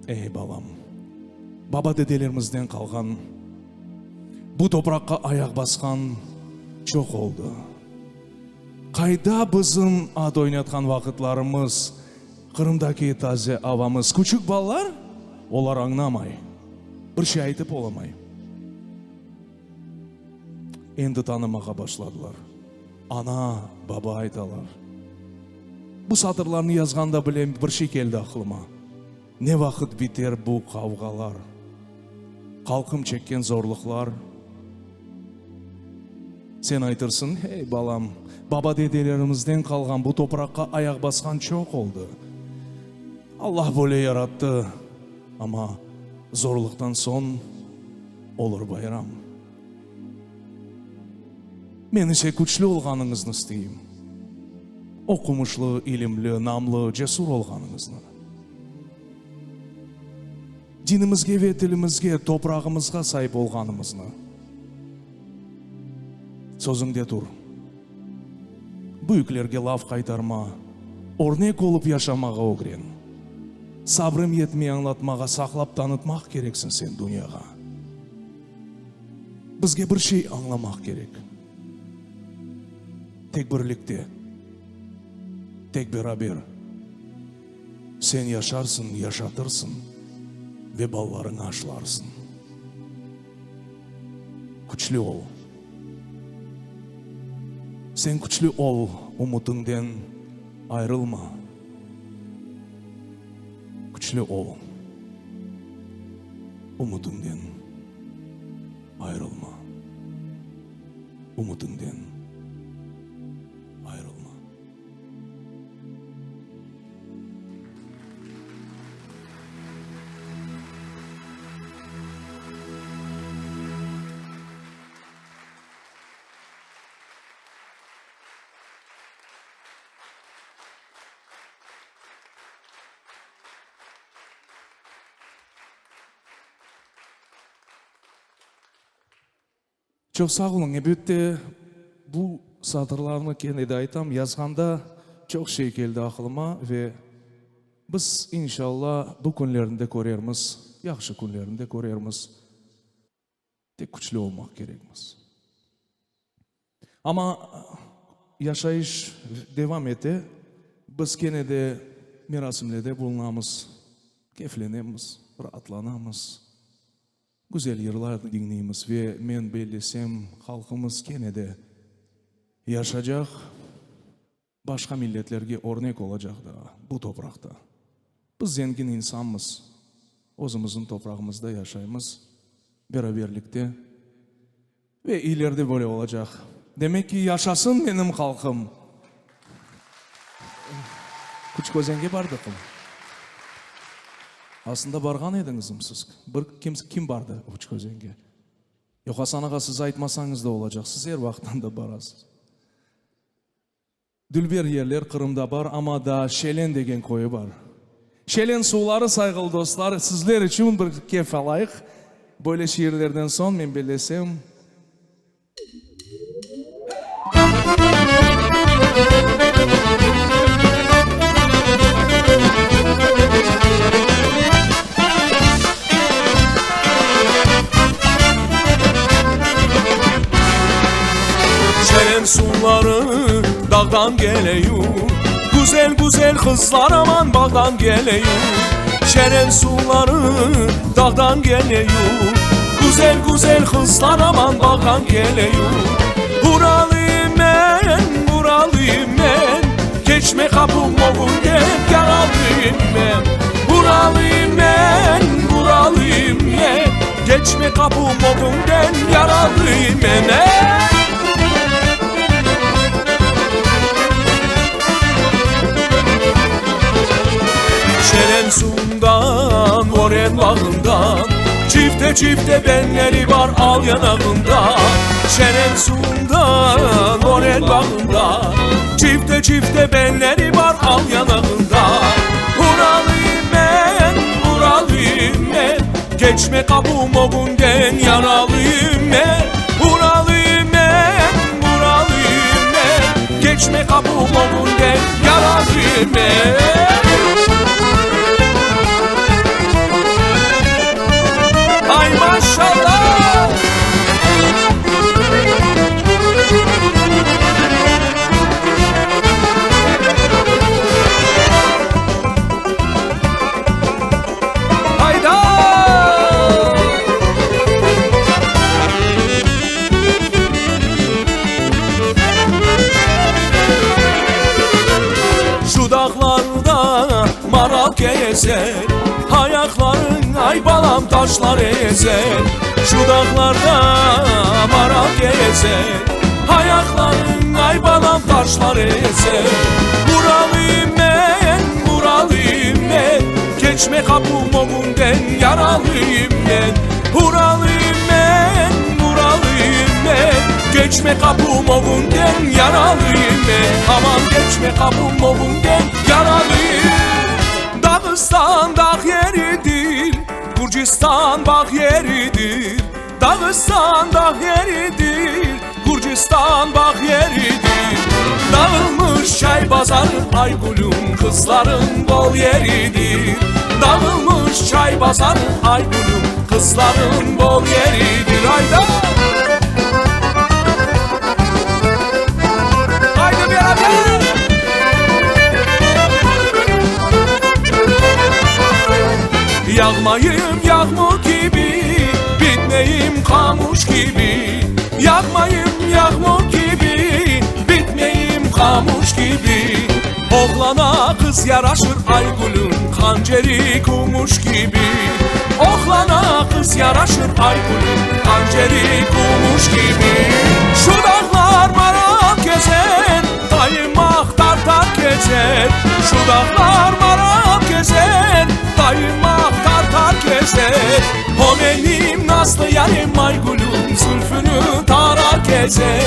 Ey balam, baba dedelerimizden kalgan, bu toprakka ayak baskan çok oldu. Kayda bizim at oynatkan vakitlarımız, Kırımdaki taze havamız. Küçük ballar, olar anlamay, bir şey aytıp olamay. Endi tanımağa başladılar. Ana, baba aytalar. Bu satırlarını yazganda bilem bir şey geldi aklıma. Ne vakit biter bu kavgalar? Kalkım çekken zorluklar. Sen aytırsın, hey balam, baba dedelerimizden kalgan bu toprakka ayak baskan çok oldu. Allah böyle yarattı ama zorluktan son olur bayram. Men ise güçlü olganınızını isteyim. Okumuşlu, ilimli, namlı, cesur olganınızını. Dinimizge ve tilimizge, toprağımızga sahip olganımızını. Sözümde dur. Büyüklerge laf kaytarma, örnek olup yaşamağa ogren. Sabrım yetmey anlatmağa, saklap tanıtmak gereksin sen dünyaya. Bizge bir şey anlamak gerek. Tek birlikte, tek beraber. Sen yaşarsın, yaşatırsın ve ballarını aşlarsın. Güçlü ol. Sen güçlü ol, umutundan ayrılma. Güçlü ol, umutundan ayrılma. Umutundan ayrılma. Çok sağ olun. Elbette bu satırlarını kendide aytam. Yazganda çok şey geldi aklıma ve biz inşallah bu günlerinde görürüz. Yaxşı günlerinde görürüz. Tek güçlü olmak gerekmez. Ama yaşayış devam ete. Biz gene de mirasimlerde bulunamız. Keflenemiz, rahatlanamız. Güzel yıllar dinleyimiz ve men bellisem halkımız gene de yaşayacak. Başka milletlerge örnek olacak da bu toprakta. Biz zengin insanmız. Özümüzün toprağımızda yaşayımız. Beraberlikte. Ve ileride böyle olacak. Demek ki yaşasın benim halkım. Küçüközenge bardık. Aslında bargan edinizim siz. Kim bardı Küçüközenge? Yok Hasan ağa siz aytmasanız da olacak. Siz her vaktan da barasınız. Dülber yerler Kırım'da var ama da Şelen degen koyu var. Şelen suları saygılı dostlar. Sizler için bir keyif alayık. Böyle şiirlerden son ben belesem. Şeren suları dağdan geliyor. Güzel güzel kızlar aman bağdan geliyor. Şeren suları dağdan geliyor. Güzel güzel kızlar aman bağdan geliyor. Buralıyım ben, buralıyım ben. Geçme kapım oğul gel, yaralıyım ben. Buralıyım ben, buralıyım ben. Geçme kapım oğul gel, yaralıyım ben. Şeren sundan, Oren bağından. Çifte çifte benleri var al yanağında. Şeren sundan, Oren bağından. Çifte çifte benleri var al yanağında. Buralıyım ben, buralıyım ben. Geçme kapım oğundan yaralıyım ben. Buralıyım ben, buralıyım ben. Geçme kapım oğundan yaralıyım ben. Ay maşallah. Hayda. Şu dağlarda maral gezer. Ayakların ay balam taşlar ezer. Şu dağlarda maral gezer. Ayakların ay balam taşlar ezer. Buralıyım ben, buralıyım ben. Geçme kapım oğundan yaralıyım ben. Buralıyım ben, buralıyım ben. Geçme kapım oğundan yaralıyım ben. Aman geçme kapım oğundan yaralıyım. Dağıstan dağ yeridir, Gürcistan bağ yeridir. Dağıstan dağ yeridir, Gürcistan bağ yeridir. Dağılmış çay bazarı Aygül'ün kızların bol yeridir. Dağılmış çay bazarı Aygül'ün kızların bol yeridir. Hayda! Haydi beraber! Yağmayım yağmur gibi, bitmeyim kamış gibi. Yağmayım yağmur gibi, bitmeyim kamış gibi. Oğlana kız yaraşır Aygül'ün kanceri kumuş gibi. Oğlana kız yaraşır Aygül'ün kanceri kumuş gibi. Şu dağlar maral gezer, dayımak tartar gezer. Şu dağlar maral gezer, dayımak tartar gezer. O benim nazlı yarim Aygül'ün zülfünü tarar gezer.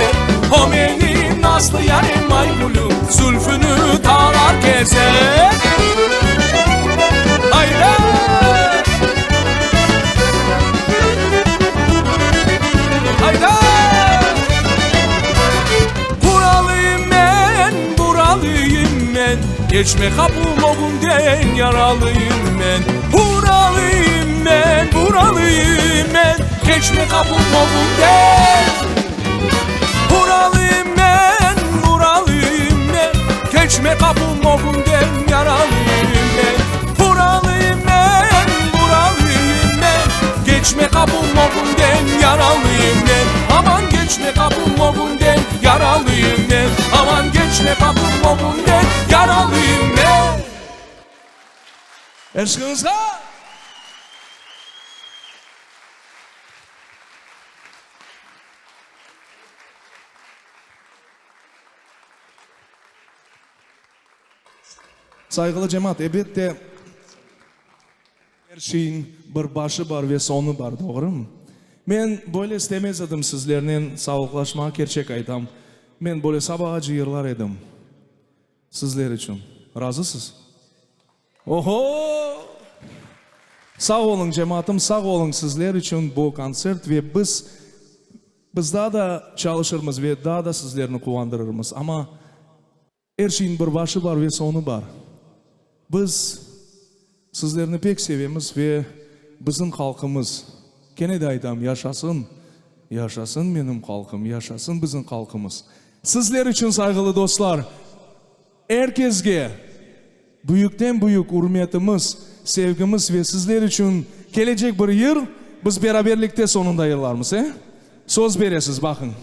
O benim nazlı yarim Aygül'ün zülfünü tarar gezer. Hayda! Hayda! Geçme kapım o günden yaralıyım ben. Buralıyım ben, buralıyım ben. Geçme kapım o günden. Buralıyım ben, buralıyım ben. Geçme kapım o günden yaralıyım ben. Buralıyım ben, buralıyım ben. Geçme kapım o günden yaralıyım ben. Aman geçme kapım o günden yaralıyım ben. Aman geçme kapım o günden yaralıyım ben. Aşkınızga. Saygılı cemaat, elbette her şeyin bir başı var ve sonu var, doğru mu? Ben böyle istemez edim sizlerden sağlıklaşmak gerçek aytam. Ben böyle sabaha cıyırlar edim. Sizler için. Razısınız? Oho! Sağ olun cemaatim, sağ olun sizler için bu konsert ve biz daha da çalışırız ve daha da sizlerini kuvandırırız. Ama her şeyin bir başı var ve sonu var. Biz sizlerini pek sevemiz ve bizim halkımız, gene de aytam, yaşasın, yaşasın benim halkım, yaşasın bizim halkımız. Sizler için saygılı dostlar, herkesge büyükten büyük hürmetimiz, sevgimiz ve sizler için gelecek bir yıl biz beraberlikte sonunda yıllarımız. Söz beresiz, bakın.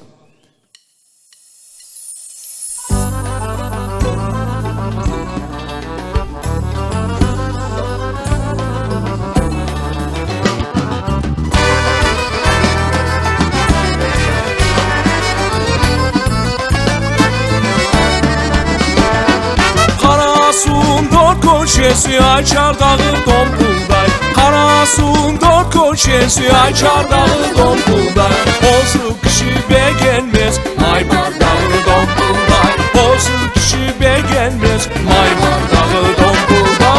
Koşesi açar dağı Domkulday. Karasun dört koşesi açar dağı Domkulday. Bozuk kişi beğenmez Maybar dağı Domkulday. Bozuk kişi beğenmez Maybar dağı Domkulday.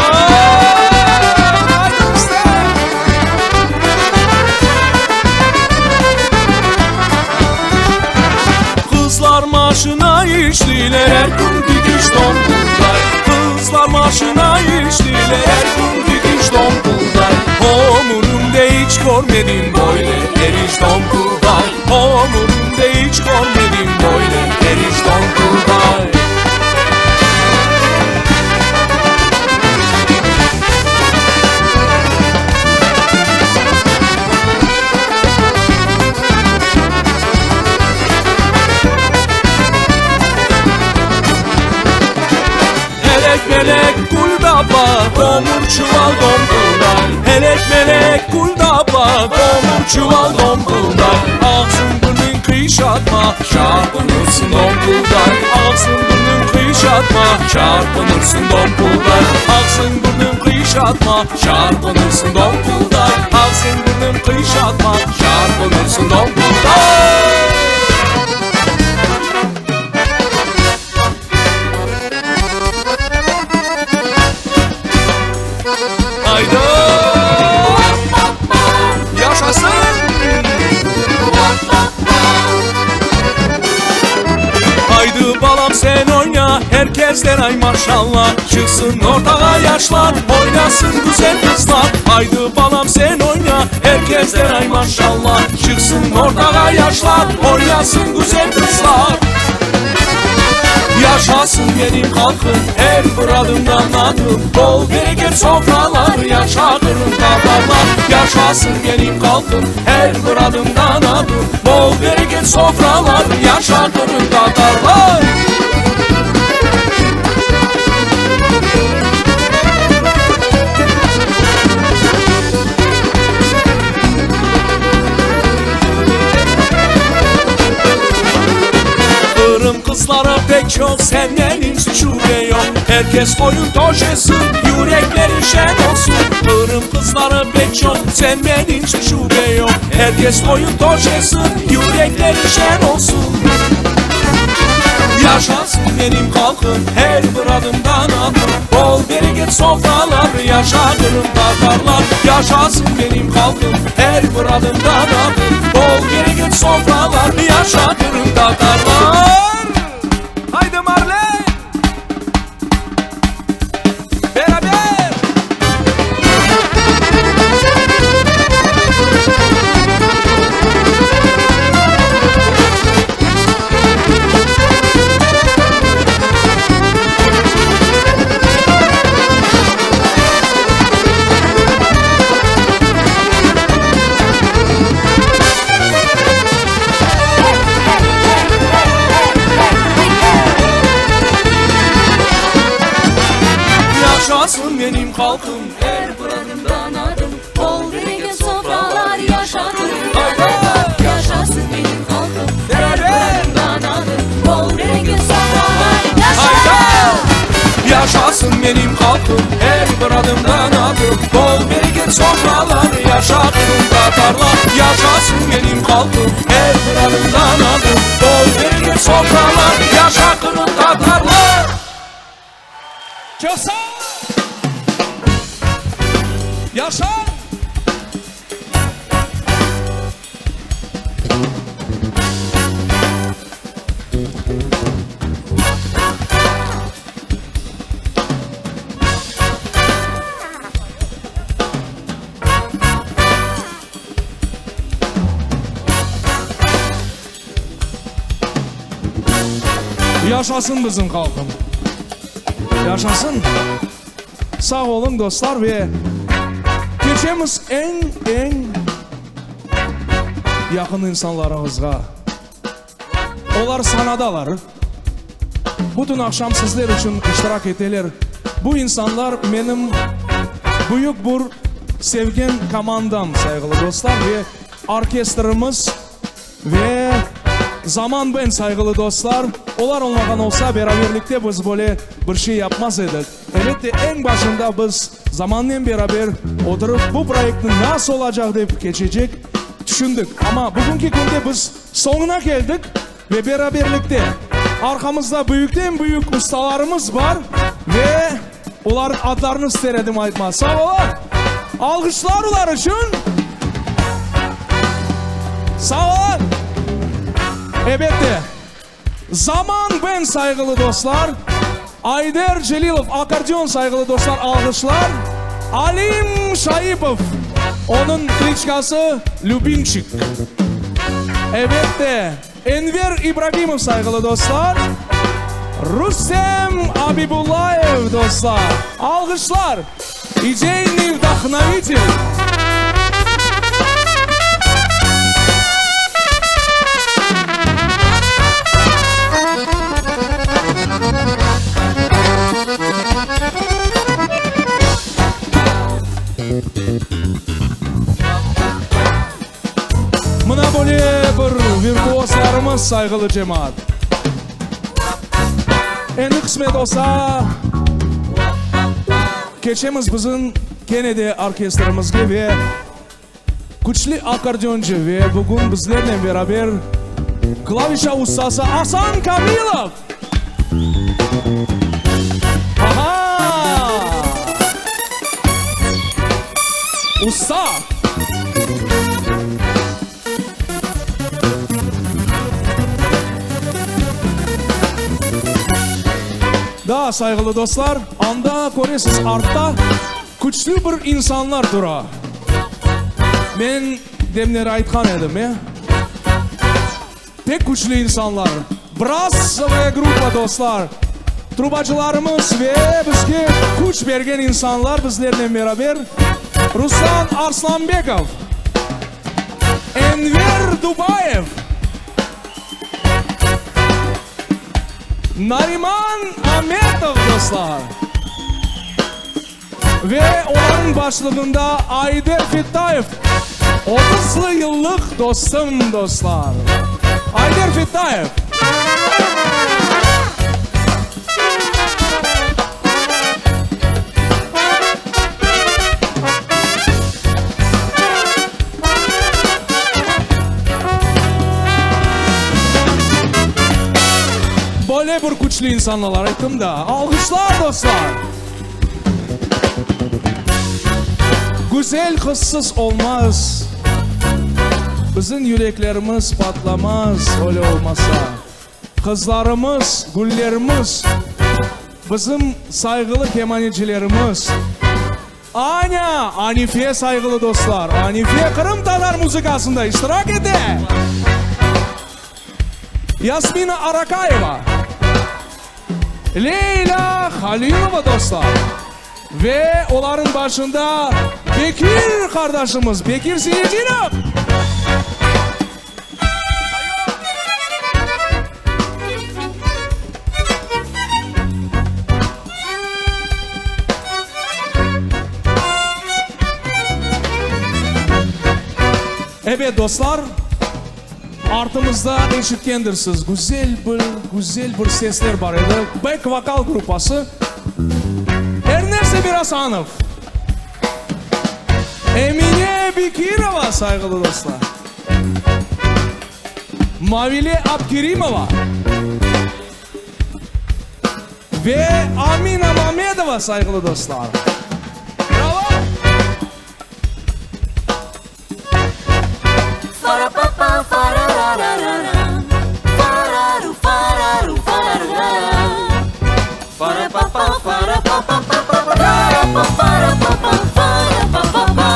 Kızlar maşına işliler her gün dikiş Domkulday. Kızlar maşına işliler her gün dikiş Domkulday. Ömrümde hiç görmedim böyle eriş Domkulday. Ömrümde hiç görmedim böyle eriş Domkulday. Melek kuldaba, komur çuval Domkulday. Helek melek kuldaba, komur çuval Domkulday. Ağzın burnun kıyış atma, çarpınırsın Domkulday. Ağzın burnun kıyış atma, çarpınırsın Domkulday. Ağzın burnun kıyış atma, çarpınırsın Domkulday. Ağzın burnun kıyış atma, çarpınırsın Domkulday. Yaşasın. Haydi balam sen oyna, herkesten ay maşallah. Çıksın ortaya yaşlar, oynasın güzel kızlar. Haydi balam sen oyna, herkesten ay maşallah. Çıksın ortaya yaşlar, oynasın güzel kızlar. Yaşasın benim halkım, her bir adımdan adım. Bol bereket sofralar, yaşatırım kabarlar. Yaşasın benim halkım, her bir adımdan adım. Bol bereket sofralar, yaşatırım kabarlar. Kızlara pek çok senden şube yok. Herkes koyun toşesin, yürekleri şen olsun. Kırım kızlara pek çok senden şube yok. Herkes koyun toşesin, yürekleri şen olsun. Yaşasın benim halkım, her bir adımdan adım. Bol bereket sofralar, yaşatırım Tatarlar. Yaşasın benim halkım, her bir adımdan adım. Bol bereket sofralar, yaşatırım Tatarlar. Haydi Marley! kalktım her bir adımdan adım. Bol bereket sofralar yaşattım Tatarlar. Yaşasın benim halkım her bir adımdan adım. Bol bereket sofralar yaşattım Tatarlar. Çok sağ ol. Yaşa. Yaşasın bizim halkım. Yaşasın. Sağ olun dostlar ve geçemiz en yakın insanlarımızga. Onlar sanadalar. Bütün akşam sizler için iştirak edeler. Bu insanlar benim büyük bir sevgen komandam saygılı dostlar ve orkestrimiz ve zaman ben saygılı dostlar. Onlar olmadan olsa beraberlikte biz böyle bir şey yapmaz edik. Evet de en başında biz zamanla beraber oturup bu projenin nasıl olacak deyip geçecek düşündük. Ama bugünkü günde biz sonuna geldik ve beraberlikte arkamızda büyükten büyük ustalarımız var ve onların adlarını istedim aytma. Sağ olun. Alkışlar ular için. Sağ olun. Evet de zaman ben saygılı dostlar. Ayder Celilov akordeon saygılı dostlar alkışlar. Alim Şayipov onun kliçkası Lubinçik. Evet de Enver İbrahimov saygılı dostlar. Rustem Abibullayev dostlar. Alkışlar. İdeyni вдохновитель. Mına böyle bir virtuoslarımız saygılı cemaat. Endi kısmet olsa geçemiz bizim gene de orkestramızga ve güçlü akordeoncu ve bugün bizlerle beraber klavişa ustası Hasan Kamilov. Aha! Usta! Da saygılı dostlar, anda göresiz artta güçlü bir insanlar dura. Ben demleri aytkan edim ya. Pek güçlü insanlar. Brass ve grupa dostlar. Trubacılarımız ve bizge güç bergen insanlar bizlerle beraber. Ruslan Arslanbekov, Enver Dubayev, Nariman Ahmetov dostlar. Ve onların başlığında Ayder Fettayev, 30 yıllık dostum dostlar. Ayder Fettayev. Böyle bir güçlü insanlar ettim da. Alkışlar dostlar. Güzel kızsız olmaz. Bizim yüreklerimiz patlamaz öyle olmasa. Kızlarımız, güllerimiz, bizim saygılı kemanecilerimiz. Anya, Anife saygılı dostlar. Anife Kırım Tatar müzikasında iştirak etti. Yasmina Arakayeva, Leyla Halilova dostlar. Ve onların başında Bekir kardeşimiz, Bekir Seyircinov. Evet dostlar, artımızda eşitkendirsiniz. Güzel bir sesler var edi. Back vokal grupası. Her nerse Ali Birasanov, Emine Bikirova saygılı dostlar. Mavili Abkirimova ve Amina Mamedova saygılı dostlar. Bravo. Farapapa, farararara. Fararu, fararu, fararara. Farapapa, farapapa, farapapa, farapapa, farapapa, farapapa,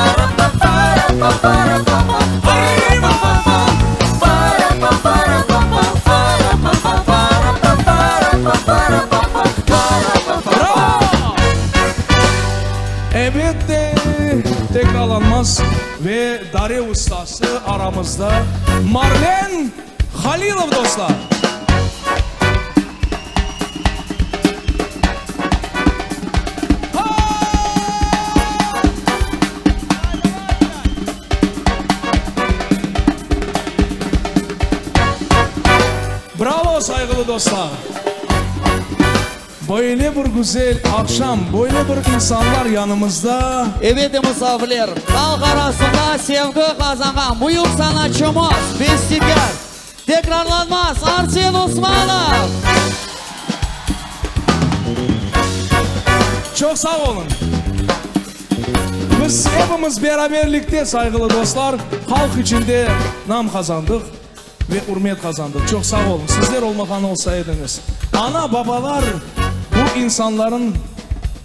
farapapa, farapapa, Bravo. Evet de tekrarlanmaz ve Dare ustası aramızda Marlen Halilov dostlar. Bravo saygılı dostlar. Böyle bir güzel akşam, böyle bir insanlar yanımızda. Evet misafirler, halk arasında sevgi kazanan büyük sanatçımız, besteker, tekrarlanmaz Arsen Osmanov. Çok sağ olun. Biz hepimiz beraberlikte saygılı dostlar, halk içinde nam kazandık ve hürmet kazandık. Çok sağ olun. Sizler olmadan olsaydınız. Ana babalar, bu insanların,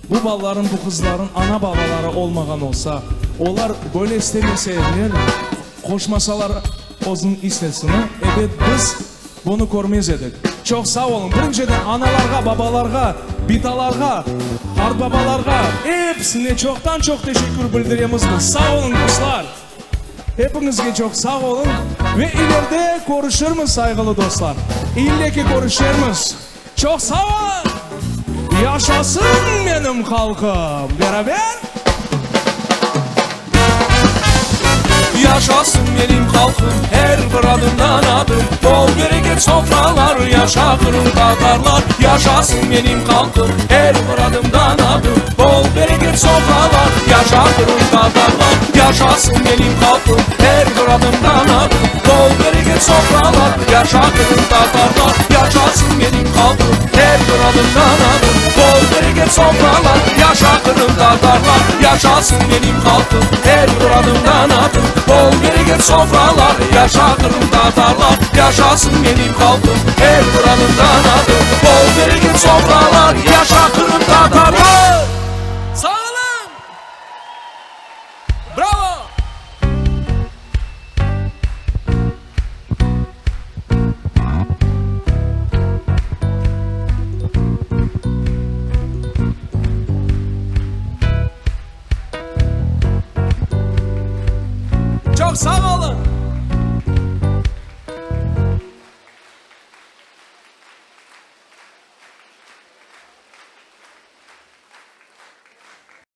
bu balların, bu kızların ana babaları olmadan olsa, onlar böyle istemeseydiler, koşmasalar onun istesini, evet biz bunu görmez edik. Çok sağ olun. Birinciden analarga, babalarga, bitalarga, hard babalarga hepsine çoktan çok teşekkür bildiriyoruz. Sağ olun dostlar. Hepinizge çok sağ olun ve ileride görüşürüz saygılı dostlar. İlleki görüşürüz. Çok sağ olun. Yaşasın benim halkım. Beraber. Yaşasın benim halkım her bir adımdan adım. Bol bereket sofralar yaşatırım Tatarlar. Yaşasın benim halkım her bir adımdan adım. Bol bereket sofralar yaşatırım Tatarlar. Yaşasın benim halkım her bir adımdan adım. Bol bereket sofralar yaşatırım Tatarlar. Yaşasın benim halkım her bir adımdan adım. Bol bereket sofralar yaşatırım Tatarlar. Yaşasın benim halkım her bir adımdan adım. Bol bereket sofralar yaşatırım Tatarlar. Yaşasın benim halkım her bir adımdan adım. Bol bereket sofralar yaşatırım Tatarlar.